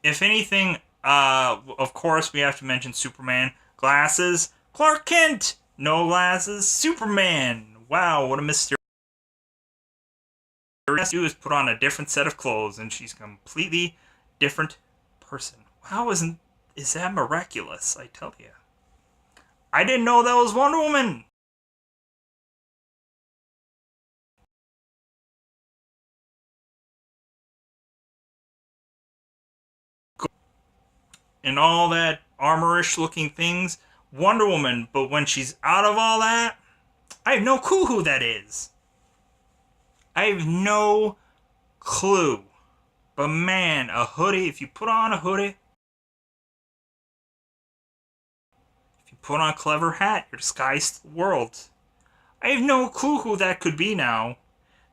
if anything, of course we have to mention Superman. Glasses, Clark Kent. No glasses, Superman. Wow, what a mystery. All she has to do is put on a different set of clothes and she's a completely different person. How is that miraculous, I tell you. I didn't know that was Wonder Woman. And all that armorish looking things, Wonder Woman, but when she's out of all that, I have no clue who that is. I have no clue. But man, a hoodie, if you put on a hoodie, if you put on a clever hat, you're disguised to the world. I have no clue who that could be now.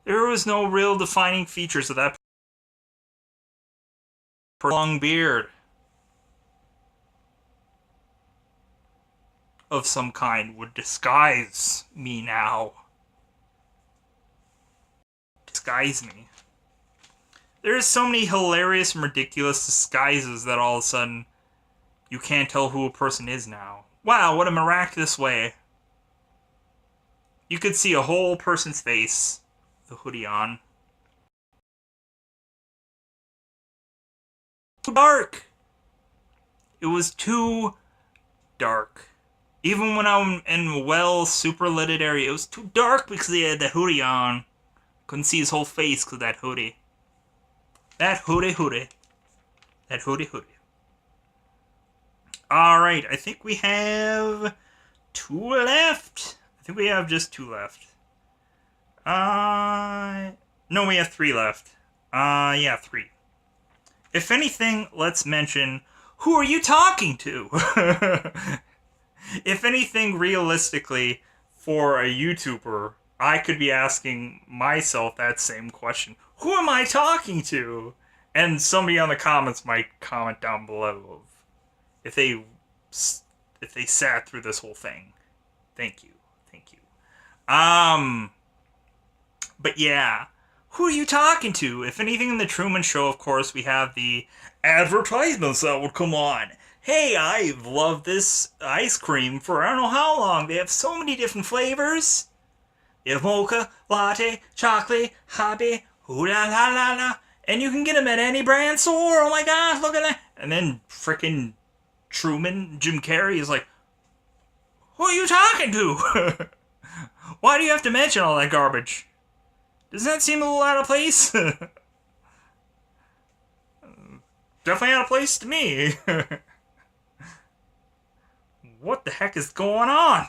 There was no real defining features of that long beard of some kind would disguise me now. Disguise me. There's so many hilarious and ridiculous disguises that all of a sudden you can't tell who a person is now. Wow, what a miraculous way. You could see a whole person's face with a hoodie on. Too dark. It was too dark. Even when I'm in a well super lit area, it was too dark because he had the hoodie on. Couldn't see his whole face because of that hoodie. That hoodie. That hoodie. Alright, I think we have 2 left. I think we have just 2 left. No, we have 3 left. Yeah, 3. If anything, let's mention, who are you talking to? If anything, realistically, for a YouTuber, I could be asking myself that same question. Who am I talking to? And somebody on the comments might comment down below if they sat through this whole thing. Thank you. But yeah, who are you talking to? If anything, in the Truman Show, of course, we have the advertisements that would come on. Hey, I've loved this ice cream for I don't know how long. They have so many different flavors. You have mocha, latte, chocolate, hobby, ooh la la la la. And you can get them at any brand store. Oh my gosh, look at that. And then frickin' Truman, Jim Carrey, is like, who are you talking to? Why do you have to mention all that garbage? Doesn't that seem a little out of place? Definitely out of place to me. What the heck is going on?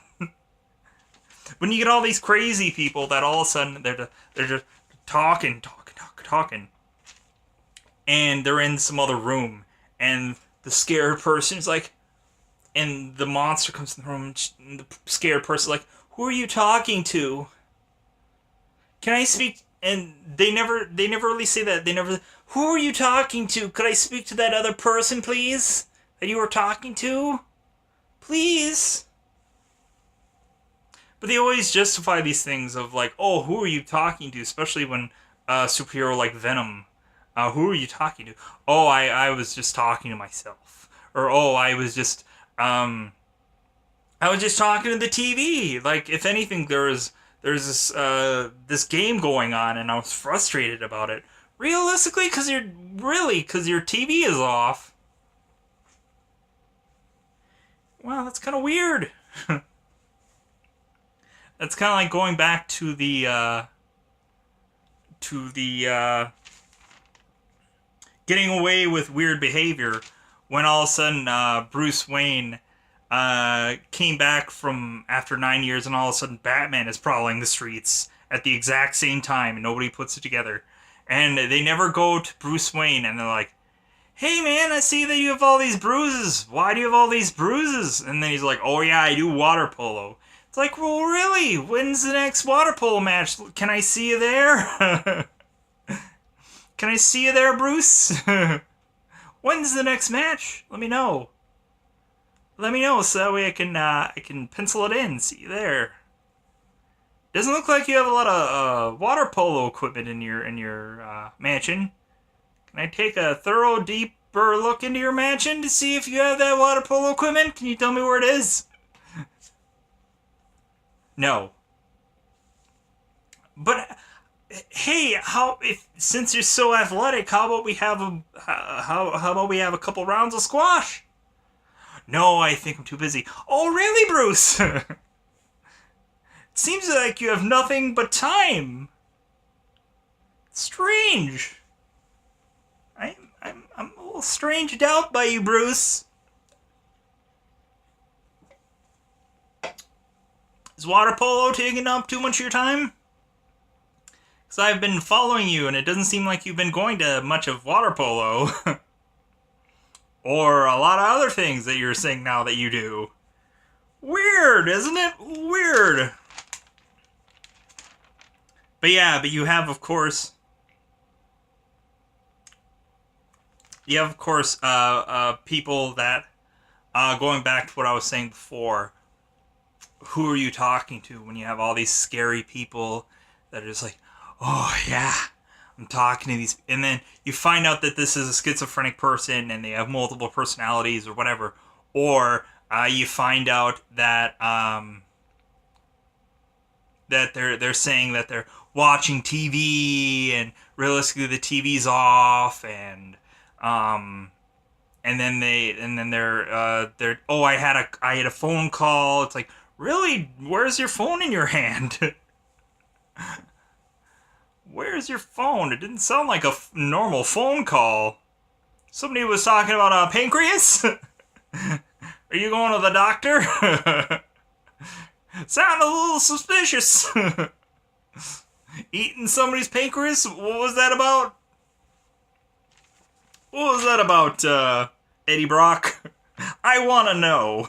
When you get all these crazy people that all of a sudden they're just talking, and they're in some other room, and the scared person's like, and the monster comes in the room, and the scared person's like, who are you talking to? Can I speak? And they never really say that. They never, who are you talking to? Could I speak to that other person, please? That you were talking to? Please? But they always justify these things of like, oh, who are you talking to? Especially when a superhero like Venom. Who are you talking to? Oh, I was just talking to myself. Or, oh, I was just talking to the TV. Like, if anything, there's this game going on, and I was frustrated about it. Realistically, because your TV is off. wow, that's kind of weird. That's kind of like going back to the getting away with weird behavior when all of a sudden Bruce Wayne came back from after 9 years and all of a sudden Batman is prowling the streets at the exact same time and nobody puts it together. And they never go to Bruce Wayne and they're like, hey man, I see that you have all these bruises. Why do you have all these bruises? And then he's like, oh yeah, I do water polo. It's like, well really? When's the next water polo match? Can I see you there? Can I see you there, Bruce? When's the next match? Let me know. Let me know so that way I can pencil it in. See you there. Doesn't look like you have a lot of water polo equipment in your mansion. Can I take a thorough, deeper look into your mansion to see if you have that water polo equipment? Can you tell me where it is? No. But hey, since you're so athletic, how about we have a couple rounds of squash? No, I think I'm too busy. Oh, really, Bruce? It seems like you have nothing but time. Strange. I'm a little stranged out by you, Bruce. Is water polo taking up too much of your time? Because I've been following you, and it doesn't seem like you've been going to much of water polo. Or a lot of other things that you're saying now that you do. Weird, isn't it? Weird. But yeah, you have, of course... You have, of course, people that, going back to what I was saying before, who are you talking to when you have all these scary people that are just like, oh yeah, I'm talking to these, and then you find out that this is a schizophrenic person and they have multiple personalities or whatever, or you find out that that they're saying that they're watching TV and realistically the TV's off and then they're oh I had a phone call. It's like, really? Where's your phone in your hand? Where's your phone? It didn't sound like a normal phone call. Somebody was talking about a pancreas? Are you going to the doctor? Sounded a little suspicious. Eating somebody's pancreas? What was that about? What was that about, Eddie Brock? I want to know.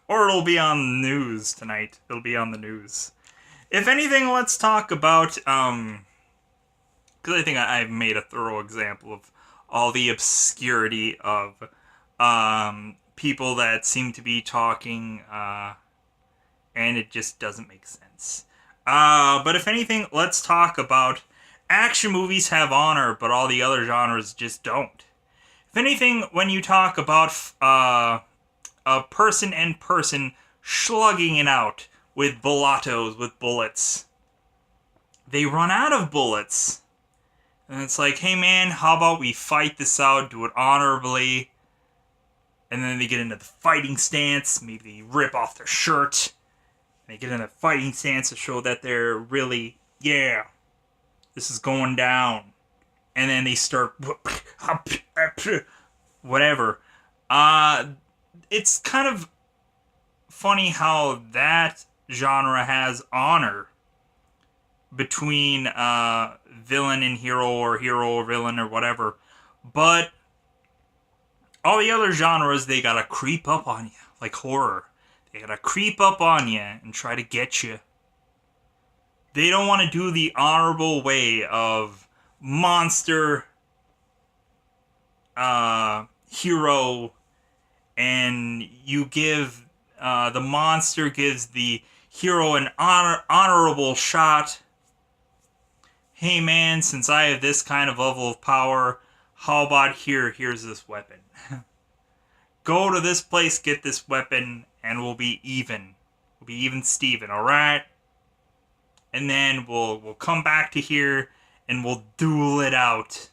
Or it'll be on the news tonight. It'll be on the news. If anything, let's talk about, because I think I've made a thorough example of all the obscurity of people that seem to be talking, and it just doesn't make sense. But if anything, let's talk about action movies have honor, but all the other genres just don't. If anything, when you talk about a person and person slugging it out with bullatos, with bullets, they run out of bullets. And it's like, hey man, how about we fight this out, do it honorably, and then they get into the fighting stance, maybe they rip off their shirt, and they get in a fighting stance to show that they're really, yeah, this is going down. And then they start whatever. It's kind of funny how that genre has honor between villain and hero or villain or whatever. But all the other genres, they gotta creep up on you, like horror. They gotta creep up on you and try to get you. They don't want to do the honorable way of monster, hero, and you give, the monster gives the hero an honorable shot. Hey man, since I have this kind of level of power, how about here's this weapon. Go to this place, get this weapon, and we'll be even. We'll be even Steven, alright? And then we'll come back to here and we'll duel it out.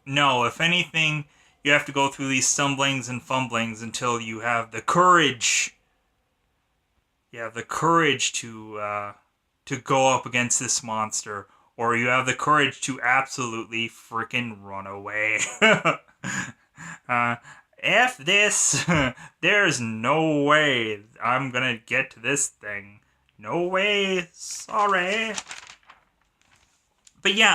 No, if anything, you have to go through these stumblings and fumblings until you have the courage. You have the courage to go up against this monster, or you have the courage to absolutely freaking run away. F this. There's no way I'm gonna get to this thing. No way. Sorry. But yeah,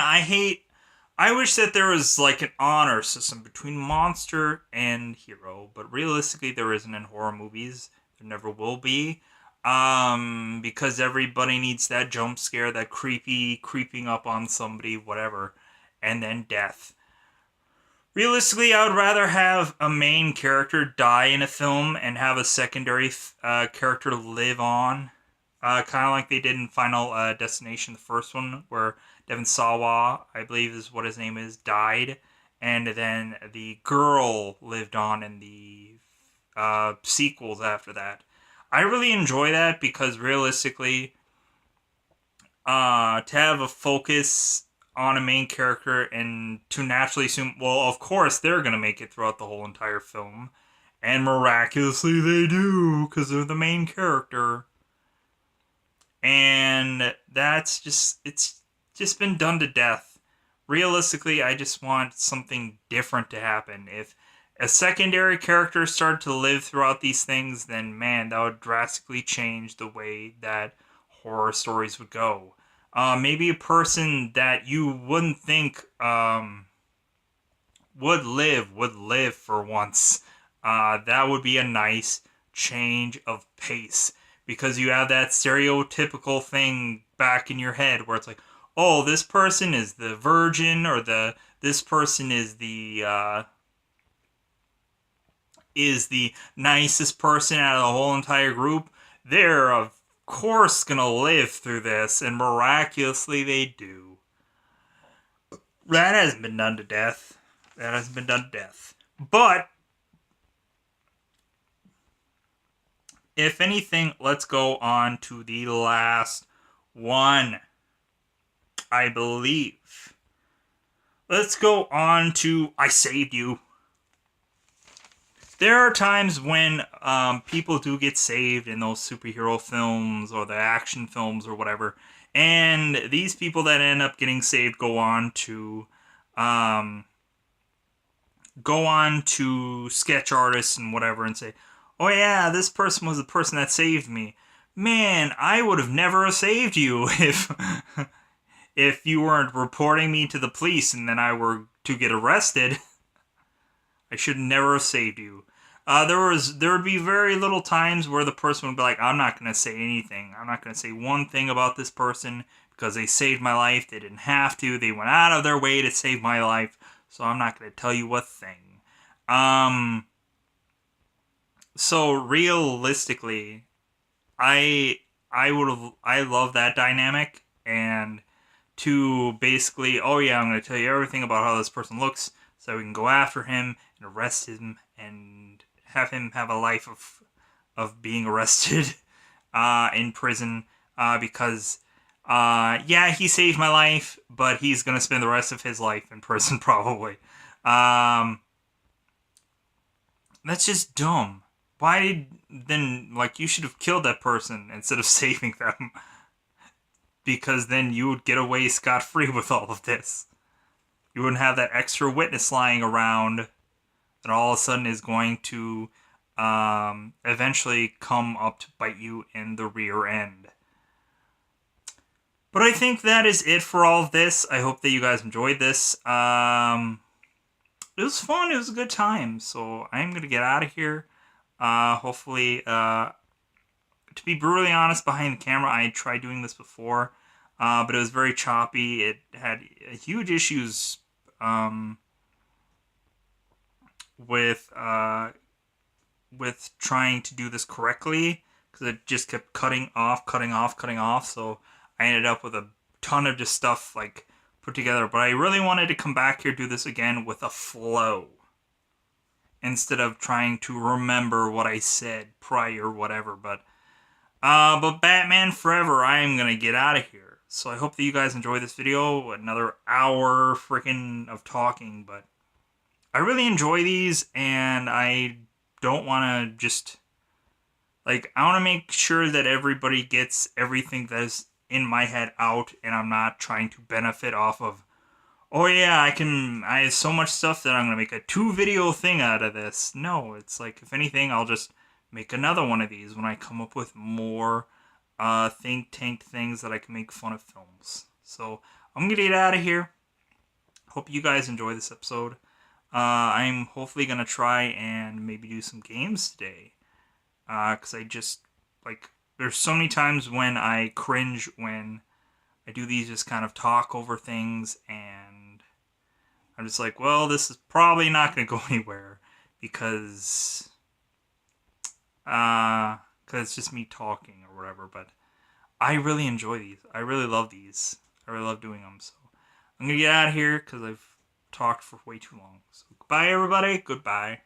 I wish that there was like an honor system between monster and hero, but realistically there isn't in horror movies. There never will be. Because everybody needs that jump scare, that creeping up on somebody, whatever, and then death. Realistically, I would rather have a main character die in a film and have a secondary character live on. Kind of like they did in Final Destination, the first one, where Devon Sawa, I believe is what his name is, died. And then the girl lived on in the sequels after that. I really enjoy that because realistically, to have a focus on a main character and to naturally assume, well, of course they're going to make it throughout the whole entire film. And miraculously they do, because they're the main character. And it's just been done to death. Realistically, I just want something different to happen. If a secondary character started to live throughout these things, then man, that would drastically change the way that horror stories would go. Maybe a person that you wouldn't think would live for once. That would be a nice change of pace, because you have that stereotypical thing back in your head where it's like, oh, this person is the virgin, or this person is the nicest person out of the whole entire group. They're of course gonna live through this, and miraculously they do. That hasn't been done to death. But if anything, let's go on to the last one, I believe. Let's go on to I Saved You. There are times when people do get saved in those superhero films or the action films or whatever, and these people that end up getting saved go on to sketch artists and whatever and say, oh yeah, this person was the person that saved me. Man, I would have never saved you if you weren't reporting me to the police and then I were to get arrested. I should never have saved you. There would be very little times where the person would be like, I'm not going to say anything. I'm not going to say one thing about this person because they saved my life. They didn't have to. They went out of their way to save my life. So I'm not going to tell you what thing. So realistically, I love that dynamic, and to basically, oh yeah, I'm going to tell you everything about how this person looks so we can go after him and arrest him and have him have a life of being arrested in prison because yeah, he saved my life, but he's going to spend the rest of his life in prison probably. That's just dumb. Why then, like, you should have killed that person instead of saving them, because then you would get away scot-free with all of this. You wouldn't have that extra witness lying around that all of a sudden is going to eventually come up to bite you in the rear end. But I think that is it for all of this. I hope that you guys enjoyed this. It was fun. It was a good time. So I'm going to get out of here. Hopefully, to be brutally honest, behind the camera, I tried doing this before, but it was very choppy. It had huge issues with trying to do this correctly, because it just kept cutting off. So I ended up with a ton of just stuff like put together. But I really wanted to come back here, do this again with a flow, instead of trying to remember what I said prior, whatever. But Batman Forever, I am gonna get out of here. So I hope that you guys enjoy this video. Another hour freaking of talking, but I really enjoy these, and I don't want to just like, I want to make sure that everybody gets everything that is in my head out, and I'm not trying to benefit off of, oh yeah, I have so much stuff that I'm going to make a 2 video thing out of this. No, it's like, if anything, I'll just make another one of these when I come up with more think tank things that I can make fun of films. So I'm going to get out of here. Hope you guys enjoy this episode. I'm hopefully going to try and maybe do some games today. Because I just, like, there's so many times when I cringe when I do these just kind of talk over things, and I'm just like, well, this is probably not going to go anywhere because it's just me talking or whatever. But I really enjoy these. I really love these. I really love doing them. So I'm going to get out of here because I've talked for way too long. So goodbye, everybody. Goodbye.